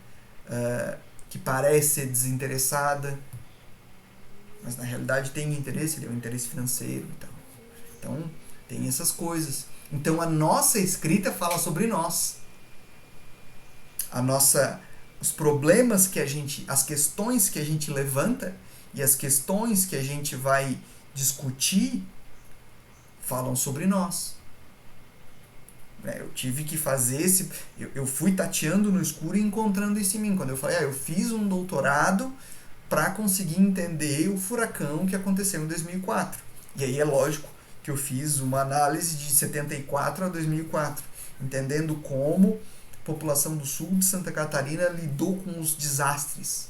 que parece ser desinteressada, mas na realidade tem interesse, ele é um interesse financeiro e tal. Então, tem essas coisas. Então, a nossa escrita fala sobre nós. Os problemas que as questões que a gente levanta e as questões que a gente vai discutir falam sobre nós. Eu tive que fazer eu fui tateando no escuro e encontrando isso em mim. Quando eu falei, eu fiz um doutorado para conseguir entender o furacão que aconteceu em 2004. E aí é lógico que eu fiz uma análise de 74 a 2004, entendendo como a população do sul de Santa Catarina lidou com os desastres,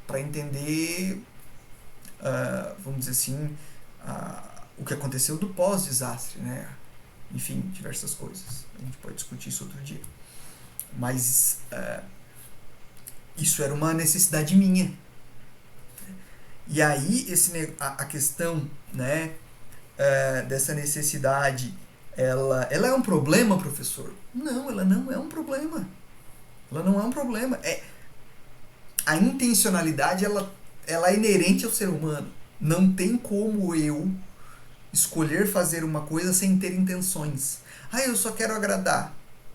para entender, vamos dizer assim, o que aconteceu do pós-desastre, né? Enfim, diversas coisas. A gente pode discutir isso outro dia. Mas isso era uma necessidade minha. E aí a questão, né, dessa necessidade, ela é um problema, professor? Não, ela não é um problema. Ela não é um problema. A intencionalidade, ela é inerente ao ser humano. Não tem como eu escolher fazer uma coisa sem ter intenções. Ah, eu só quero agradar.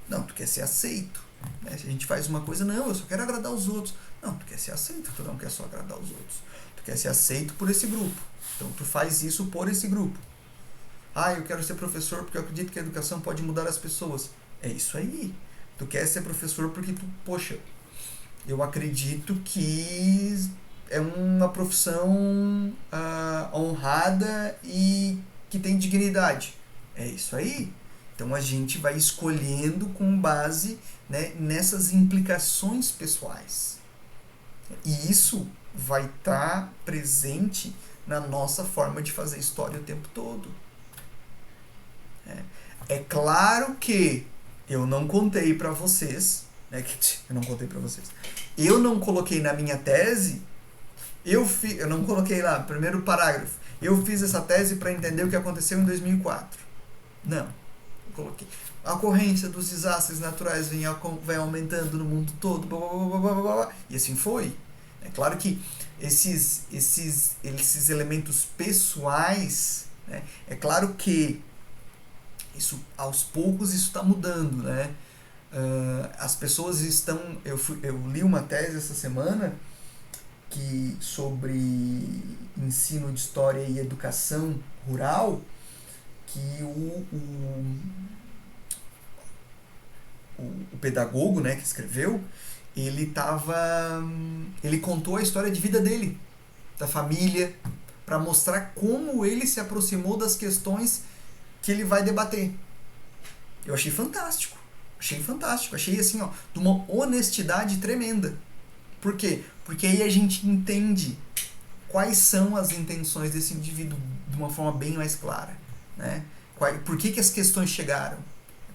Não, tu quer ser aceito. Né? Se a gente faz uma coisa, não, eu só quero agradar os outros. Não, tu quer ser aceito, tu não quer só agradar os outros. Tu quer ser aceito por esse grupo. Então tu faz isso por esse grupo. Ah, eu quero ser professor porque eu acredito que a educação pode mudar as pessoas. É isso aí. Tu quer ser professor porque tu, poxa, eu acredito que é uma profissão honrada e que tem dignidade. É isso aí. Então a gente vai escolhendo com base, né, nessas implicações pessoais. E isso vai estar presente na nossa forma de fazer história o tempo todo. É claro que eu não contei para vocês, né, eu não contei para vocês. Eu não coloquei na minha tese, eu não coloquei lá, primeiro parágrafo, eu fiz essa tese para entender o que aconteceu em 2004. Não, eu coloquei. A ocorrência dos desastres naturais vem aumentando no mundo todo, blá, blá, blá, blá, blá, e assim foi. É claro que esses elementos pessoais, né, é claro que isso, aos poucos isso está mudando, né? As pessoas estão... Eu li uma tese essa semana sobre ensino de história e educação rural, que o pedagogo, né, que escreveu, ele contou a história de vida dele, da família, para mostrar como ele se aproximou das questões que ele vai debater. Eu achei fantástico. Achei assim, ó, de uma honestidade tremenda. Por quê? Porque aí a gente entende quais são as intenções desse indivíduo de uma forma bem mais clara, né? Por que as questões chegaram?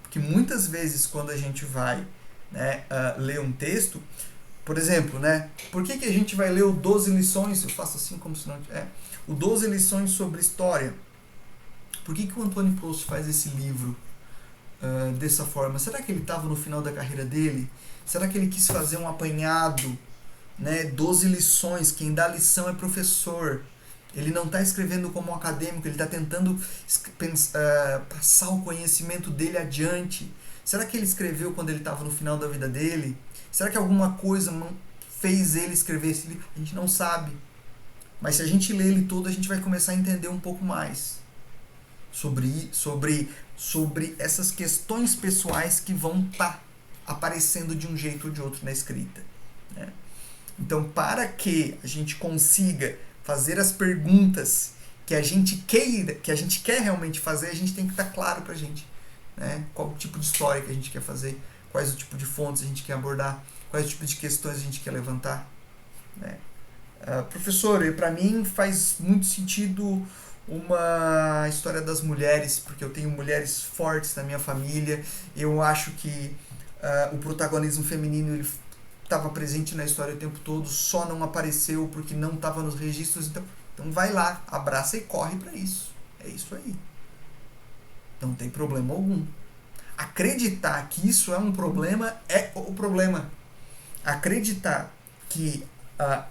Porque muitas vezes quando a gente vai, né, ler um texto, por exemplo, né, por que a gente vai ler o 12 lições, eu faço assim como se não... o 12 lições sobre história. Por que o Antônio Proust faz esse livro dessa forma? Será que ele estava no final da carreira dele? Será que ele quis fazer um apanhado, né, 12 lições, quem dá lição é professor? Ele não está escrevendo como um acadêmico, ele está tentando passar o conhecimento dele adiante. Será que ele escreveu quando ele estava no final da vida dele? Será que alguma coisa fez ele escrever esse livro? A gente não sabe. Mas se a gente ler ele todo, a gente vai começar a entender um pouco mais sobre essas questões pessoais que vão estar aparecendo de um jeito ou de outro na escrita, né? Então, para que a gente consiga fazer as perguntas que a gente quer realmente fazer, a gente tem que estar claro pra gente, né? Qual o tipo de história que a gente quer fazer, quais o tipo de fontes a gente quer abordar, quais o tipo de questões a gente quer levantar, né? Professor, para mim faz muito sentido uma história das mulheres, porque eu tenho mulheres fortes na minha família. Eu acho que o protagonismo feminino estava presente na história o tempo todo, só não apareceu porque não estava nos registros. Então vai lá, abraça e corre para isso. É isso aí. Não tem problema algum. Acreditar que isso é um problema é o problema. Acreditar que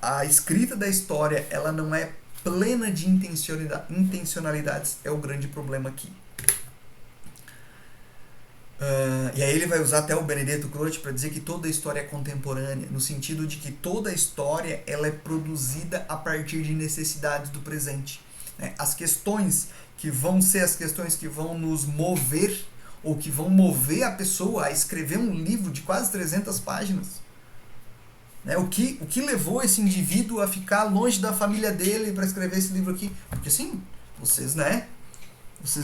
a escrita da história ela não é plena de intencionalidades é o grande problema aqui. E aí ele vai usar até o Benedetto Croce para dizer que toda a história é contemporânea, no sentido de que toda a história ela é produzida a partir de necessidades do presente, né? As questões que vão ser as questões que vão nos mover ou que vão mover a pessoa a escrever um livro de quase 300 páginas, né? O que levou esse indivíduo a ficar longe da família dele para escrever esse livro aqui? Porque assim, vocês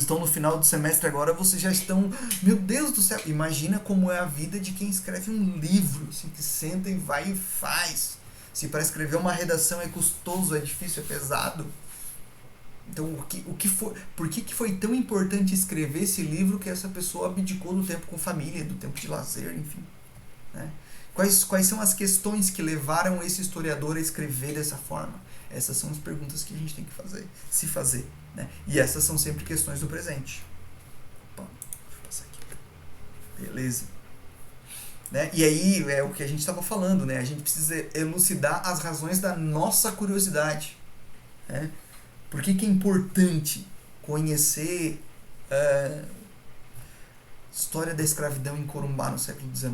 estão no final do semestre agora, vocês já estão... Meu Deus do céu! Imagina como é a vida de quem escreve um livro, assim, que senta e vai e faz. Se para escrever uma redação é custoso, é difícil, é pesado. Então, por que foi tão importante escrever esse livro que essa pessoa abdicou do tempo com família, do tempo de lazer, enfim, né? Quais são as questões que levaram esse historiador a escrever dessa forma? Essas são as perguntas que a gente tem que se fazer, né? E essas são sempre questões do presente. Opa, deixa eu passar aqui. Beleza. Né? E aí é o que a gente estava falando, né? A gente precisa elucidar as razões da nossa curiosidade, né? Por que é importante conhecer história da escravidão em Corumbá no século XIX?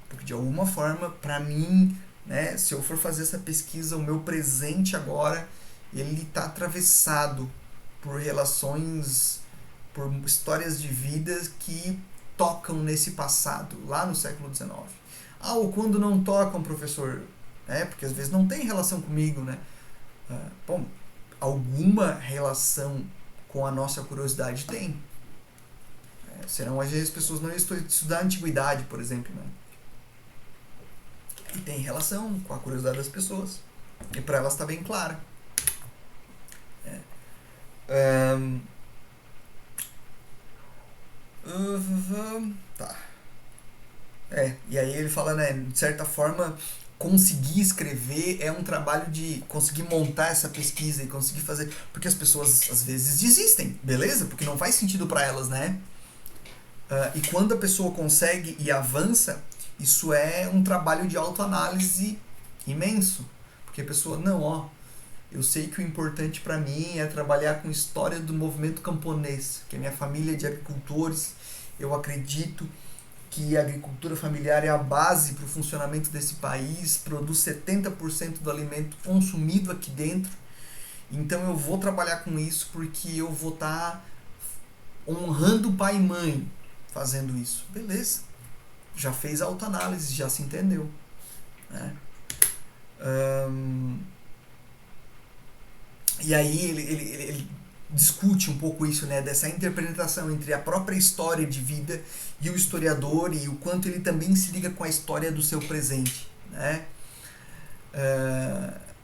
Porque de alguma forma, para mim, né, se eu for fazer essa pesquisa, o meu presente agora, ele está atravessado por relações, por histórias de vidas que tocam nesse passado, lá no século XIX. Ah, ou quando não tocam, professor? Porque às vezes não tem relação comigo, né? Bom, alguma relação com a nossa curiosidade tem. Senão, às vezes, as pessoas não estão estudando a antiguidade, por exemplo, né? E tem relação com a curiosidade das pessoas. E para elas está bem clara. Tá. E aí ele fala, né, de certa forma, conseguir escrever é um trabalho de conseguir montar essa pesquisa e conseguir fazer, porque as pessoas às vezes desistem, beleza? Porque não faz sentido para elas, né? E quando a pessoa consegue e avança, isso é um trabalho de autoanálise imenso, porque a pessoa, não, eu sei que o importante para mim é trabalhar com história do movimento camponês, que a minha família é de agricultores, eu acredito que a agricultura familiar é a base para o funcionamento desse país, produz 70% do alimento consumido aqui dentro, então eu vou trabalhar com isso porque eu vou estar honrando pai e mãe fazendo isso. Beleza, já fez a autoanálise, já se entendeu, né? E aí ele discute um pouco isso, né, dessa interpretação entre a própria história de vida e o historiador, e o quanto ele também se liga com a história do seu presente, né?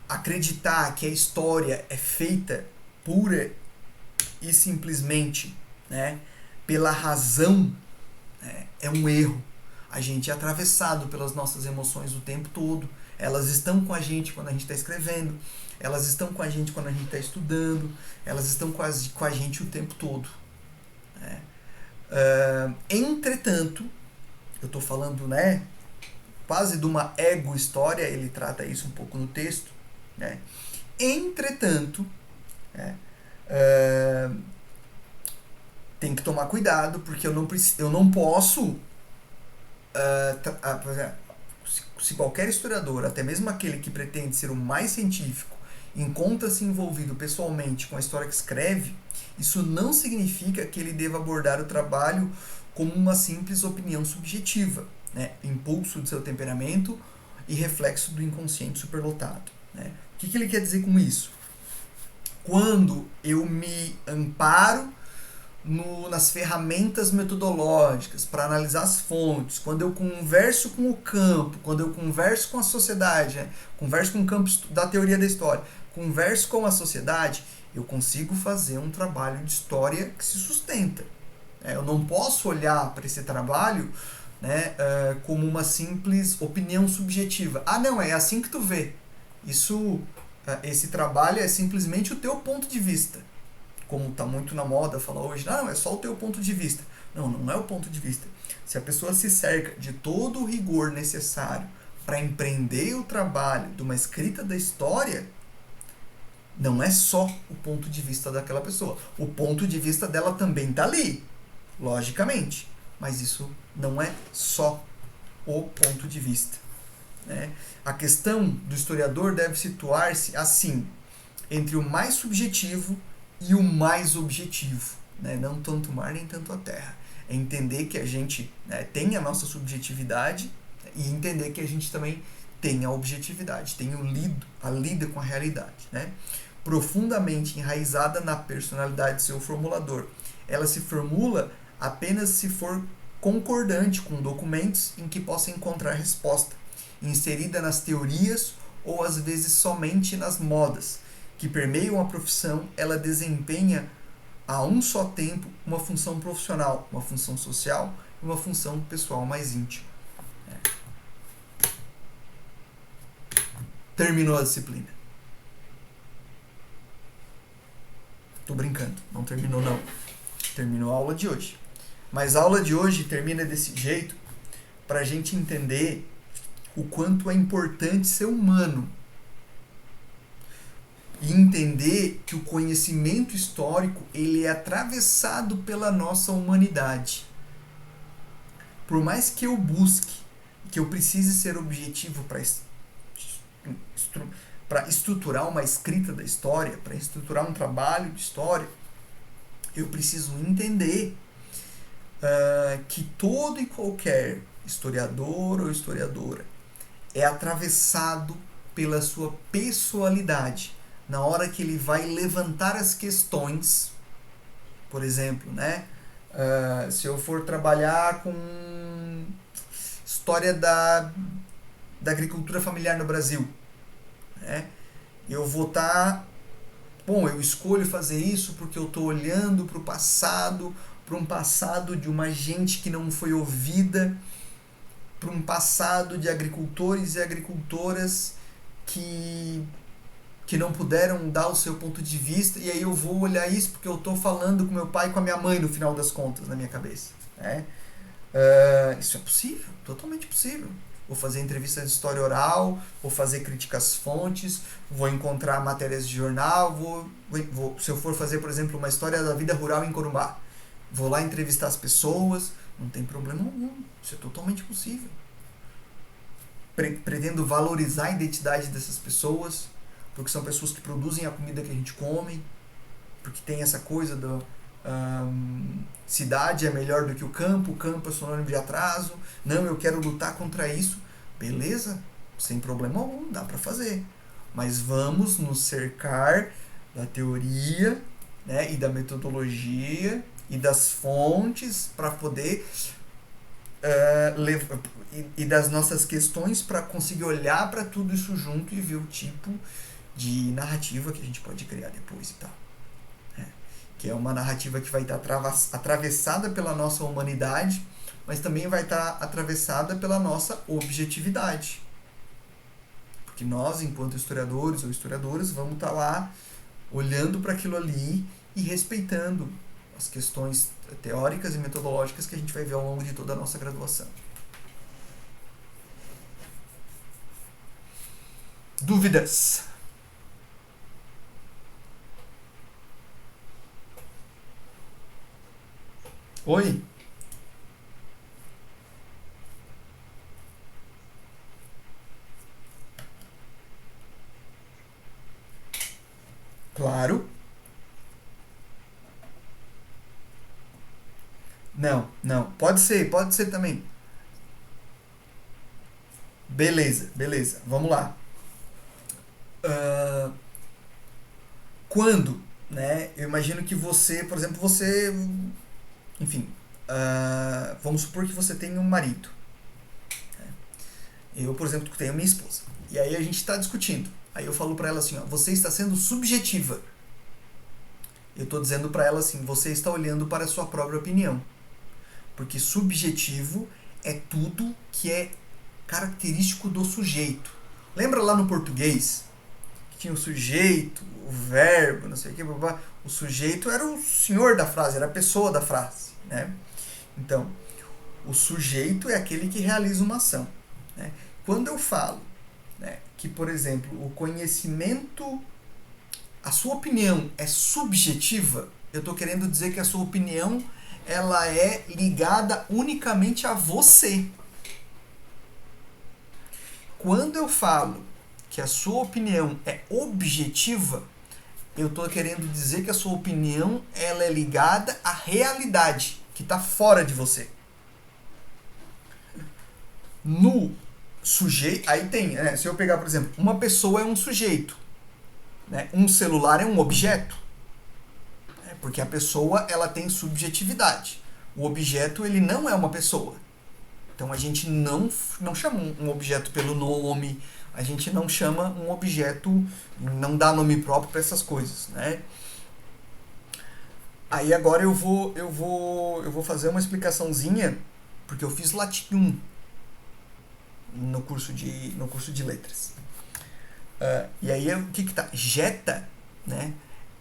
Acreditar que a história é feita pura e simplesmente, né, pela razão, né, é um erro. A gente é atravessado pelas nossas emoções o tempo todo. Elas estão com a gente quando a gente está escrevendo, elas estão com a gente quando a gente está estudando, elas estão com a gente o tempo todo, né? Entretanto, eu estou falando, né, quase de uma ego-história, ele trata isso um pouco no texto, né? Entretanto, né, tem que tomar cuidado, porque eu não posso, se qualquer historiador, até mesmo aquele que pretende ser o mais científico, encontra-se envolvido pessoalmente com a história que escreve, isso não significa que ele deva abordar o trabalho como uma simples opinião subjetiva, né? Impulso do seu temperamento e reflexo do inconsciente superlotado, né? O que ele quer dizer com isso? Quando eu me amparo nas ferramentas metodológicas para analisar as fontes, quando eu converso com o campo, quando eu converso com a sociedade, né? Converso com o campo da teoria da história, converso com a sociedade, eu consigo fazer um trabalho de história que se sustenta. Eu não posso olhar para esse trabalho, né, como uma simples opinião subjetiva. Ah, não, é assim que tu vê. Esse trabalho é simplesmente o teu ponto de vista. Como está muito na moda falar hoje, não, é só o teu ponto de vista. Não, não é o ponto de vista. Se a pessoa se cerca de todo o rigor necessário para empreender o trabalho de uma escrita da história, não é só o ponto de vista daquela pessoa. O ponto de vista dela também está ali, logicamente. Mas isso não é só o ponto de vista, né? A questão do historiador deve situar-se assim, entre o mais subjetivo e o mais objetivo, né? Não tanto o mar nem tanto a terra. É entender que a gente, né, tem a nossa subjetividade e entender que a gente também tem a objetividade, tem a lida com a realidade, né? Profundamente enraizada na personalidade de seu formulador. Ela se formula apenas se for concordante com documentos em que possa encontrar resposta, inserida nas teorias ou às vezes somente nas modas que permeiam a profissão. Ela desempenha a um só tempo uma função profissional, uma função social e uma função pessoal mais íntima. Terminou a disciplina. Tô brincando, não terminou não. Terminou a aula de hoje. Mas a aula de hoje termina desse jeito para a gente entender o quanto é importante ser humano e entender que o conhecimento histórico ele é atravessado pela nossa humanidade. Por mais que eu busque, que eu precise ser objetivo para estruturar uma escrita da história, para estruturar um trabalho de história, eu preciso entender que todo e qualquer historiador ou historiadora é atravessado pela sua pessoalidade. Na hora que ele vai levantar as questões, por exemplo, né? Se eu for trabalhar com história da agricultura familiar no Brasil, né? Eu vou estar... Bom, eu escolho fazer isso porque eu estou olhando para o passado, para um passado de uma gente que não foi ouvida, para um passado de agricultores e agricultoras que não puderam dar o seu ponto de vista, e aí eu vou olhar isso porque eu estou falando com meu pai e com a minha mãe no final das contas, na minha cabeça. Né? Isso é possível, totalmente possível. Vou fazer entrevistas de história oral, vou fazer críticas às fontes, vou encontrar matérias de jornal, se eu for fazer, por exemplo, uma história da vida rural em Corumbá, vou lá entrevistar as pessoas, não tem problema algum, isso é totalmente possível. Pretendo valorizar a identidade dessas pessoas, porque são pessoas que produzem a comida que a gente come, porque tem essa coisa da cidade é melhor do que o campo é sinônimo de atraso, não, eu quero lutar contra isso, beleza, sem problema algum, dá para fazer, mas vamos nos cercar da teoria, né, e da metodologia e das fontes para poder e das nossas questões para conseguir olhar para tudo isso junto e ver o tipo de narrativa que a gente pode criar depois e tal. Que é uma narrativa que vai estar atravessada pela nossa humanidade, mas também vai estar atravessada pela nossa objetividade. Porque nós, enquanto historiadores ou historiadoras, vamos estar lá olhando para aquilo ali e respeitando as questões teóricas e metodológicas que a gente vai ver ao longo de toda a nossa graduação. Dúvidas? Oi? Claro. Não. Pode ser também. Beleza. Vamos lá. Quando, né? Eu imagino que você, por exemplo, enfim, vamos supor que você tem um marido. Eu, por exemplo, tenho minha esposa. E aí a gente está discutindo. Aí eu falo para ela assim, ó, você está sendo subjetiva. Eu estou dizendo para ela assim, você está olhando para a sua própria opinião. Porque subjetivo é tudo que é característico do sujeito. Lembra lá no português? Que tinha o sujeito, o verbo, não sei o que, blá. O sujeito era o senhor da frase, era a pessoa da frase, né? Então, o sujeito é aquele que realiza uma ação, né? Quando eu falo, né, que, por exemplo, o conhecimento, a sua opinião é subjetiva, eu estou querendo dizer que a sua opinião ela é ligada unicamente a você. Quando eu falo que a sua opinião é objetiva, eu estou querendo dizer que a sua opinião ela é ligada à realidade, que está fora de você. No sujeito, aí tem, né, se eu pegar, por exemplo, uma pessoa é um sujeito, né, um celular é um objeto, né, porque a pessoa ela tem subjetividade. O objeto ele não é uma pessoa. Então a gente não chama um objeto pelo nome, a gente não chama um objeto, não dá nome próprio para essas coisas, né? Aí agora eu vou fazer uma explicaçãozinha, porque eu fiz latim 1 no curso de letras. E aí o que tá? Jeta, né?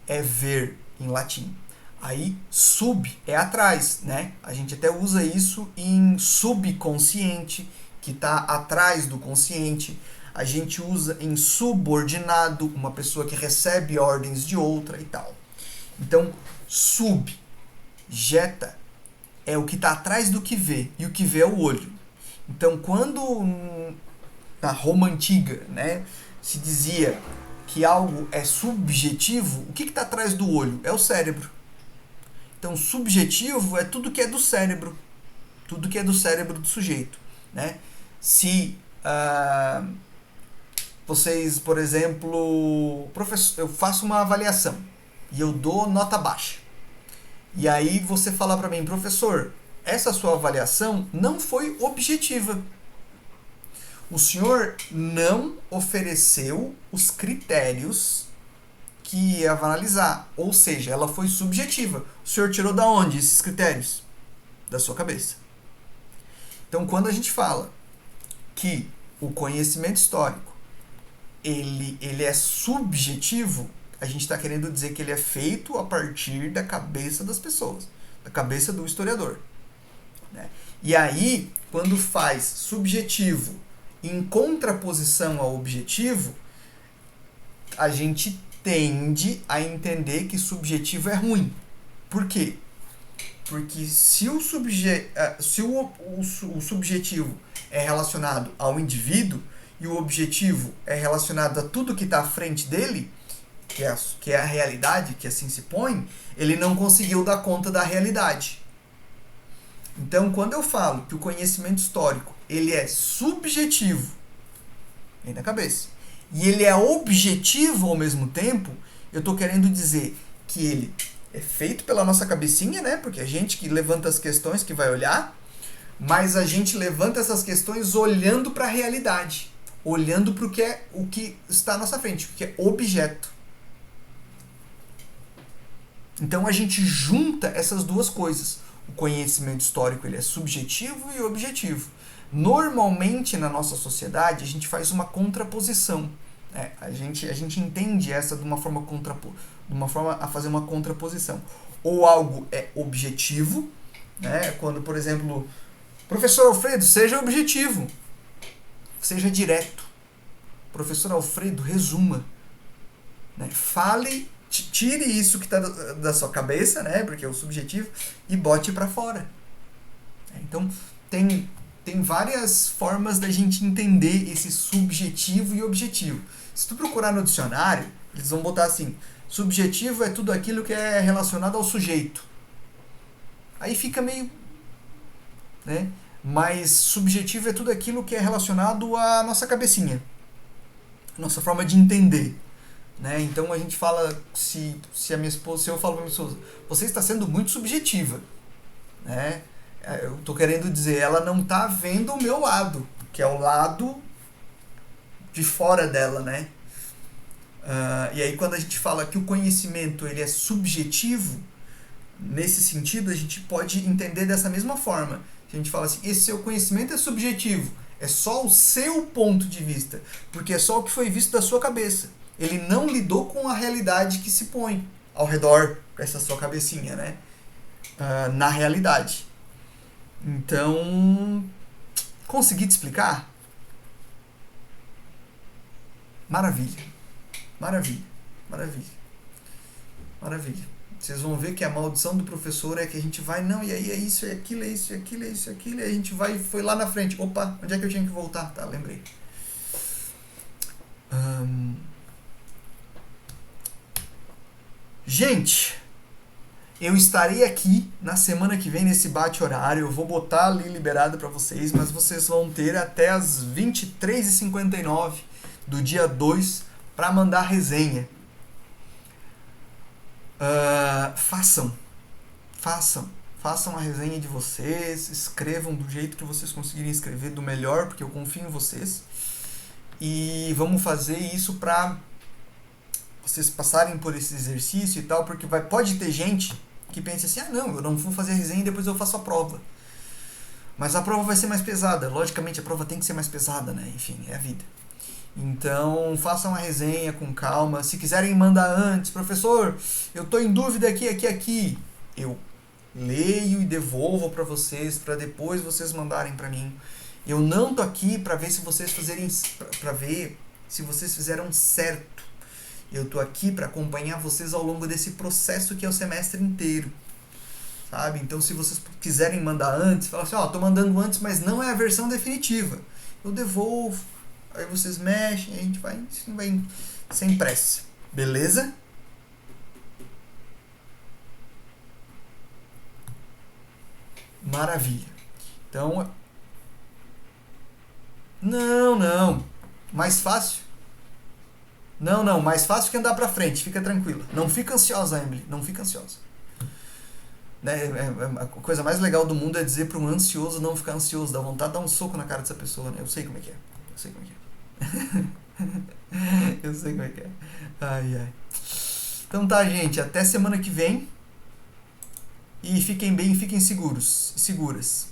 é ver em latim. Aí, sub é atrás, né? A gente até usa isso em subconsciente, que está atrás do consciente. A gente usa em subordinado, uma pessoa que recebe ordens de outra e tal. Então, sub, jeta, é o que está atrás do que vê, e o que vê é o olho. Então, quando na Roma Antiga, né, se dizia que algo é subjetivo, o que está atrás do olho? É o cérebro. Então, subjetivo é tudo que é do cérebro. Tudo que é do cérebro do sujeito. Né? Se vocês, por exemplo, professor, eu faço uma avaliação e eu dou nota baixa. E aí você fala para mim, professor, essa sua avaliação não foi objetiva. O senhor não ofereceu os critérios que ia analisar. Ou seja, ela foi subjetiva. O senhor tirou da onde esses critérios? Da sua cabeça. Então, quando a gente fala que o conhecimento histórico ele é subjetivo, a gente está querendo dizer que ele é feito a partir da cabeça das pessoas, da cabeça do historiador. Né? E aí, quando faz subjetivo em contraposição ao objetivo, a gente tende a entender que subjetivo é ruim. Por quê? Porque se o subjetivo é relacionado ao indivíduo e o objetivo é relacionado a tudo que está à frente dele, que é a realidade, que assim se põe, ele não conseguiu dar conta da realidade. Então, quando eu falo que o conhecimento histórico ele é subjetivo, vem na cabeça, e ele é objetivo ao mesmo tempo, eu estou querendo dizer que ele é feito pela nossa cabecinha, né? Porque é a gente que levanta as questões, que vai olhar, mas a gente levanta essas questões olhando para a realidade, olhando para o que está à nossa frente, o que é objeto. Então a gente junta essas duas coisas. O conhecimento histórico ele é subjetivo e objetivo. Normalmente na nossa sociedade a gente faz uma contraposição. A gente entende essa de uma forma a fazer uma contraposição. Ou algo é objetivo, né? Quando, por exemplo, professor Alfredo, seja objetivo, seja direto. Professor Alfredo, resuma, né? Fale, tire isso que está da sua cabeça, né? Porque é o subjetivo, e bote para fora. Então tem várias formas da gente entender esse subjetivo e objetivo. Se tu procurar no dicionário, eles vão botar assim: subjetivo é tudo aquilo que é relacionado ao sujeito. Aí fica meio, né? Mas subjetivo é tudo aquilo que é relacionado à nossa cabecinha, nossa forma de entender. Né? Então a gente fala, se a minha esposa, se eu falo para minha esposa, você está sendo muito subjetiva, né? Eu estou querendo dizer, ela não está vendo o meu lado, que é o lado de fora dela, né? E aí quando a gente fala que o conhecimento ele é subjetivo, nesse sentido a gente pode entender dessa mesma forma. A gente fala assim, esse seu conhecimento é subjetivo, é só o seu ponto de vista, porque é só o que foi visto da sua cabeça. Ele não lidou com a realidade que se põe ao redor com essa sua cabecinha, né? Na realidade. Então, consegui te explicar? Maravilha. Maravilha. Maravilha. Maravilha. Vocês vão ver que a maldição do professor é que a gente vai, não, e aí é isso, é aquilo, é isso, é aquilo, é isso, é aquilo, e a gente vai, foi lá na frente. Opa, onde é que eu tinha que voltar? Tá, lembrei. Gente, eu estarei aqui na semana que vem nesse bate-horário. Eu vou botar ali liberado para vocês, mas vocês vão ter até as 23h59 do dia 2 para mandar resenha. Façam a resenha de vocês, escrevam do jeito que vocês conseguirem escrever, do melhor, porque eu confio em vocês. E vamos fazer isso para vocês passarem por esse exercício e tal, porque pode ter gente que pense assim, não, eu não vou fazer a resenha e depois eu faço a prova. Mas a prova vai ser mais pesada, logicamente a prova tem que ser mais pesada, né? Enfim, é a vida. Então, façam uma resenha com calma. Se quiserem mandar antes, professor, eu estou em dúvida aqui. Eu leio e devolvo para vocês, para depois vocês mandarem para mim. Eu não tô aqui para ver se vocês fizeram certo. Eu tô aqui para acompanhar vocês ao longo desse processo que é o semestre inteiro. Sabe? Então, se vocês quiserem mandar antes, fala assim, tô mandando antes, mas não é a versão definitiva. Eu devolvo. Aí vocês mexem, a gente vai sem pressa. Beleza? Maravilha. Então, não. Mais fácil? Não. Mais fácil que andar pra frente. Fica tranquila. Não fica ansiosa, Emily. Não fica ansiosa. A coisa mais legal do mundo é dizer para um ansioso não ficar ansioso. Dá vontade de dar um soco na cara dessa pessoa, né? Eu sei como é que é. Eu sei como é que é. Ai. Então tá, gente. Até semana que vem. E fiquem bem, fiquem seguros e seguras.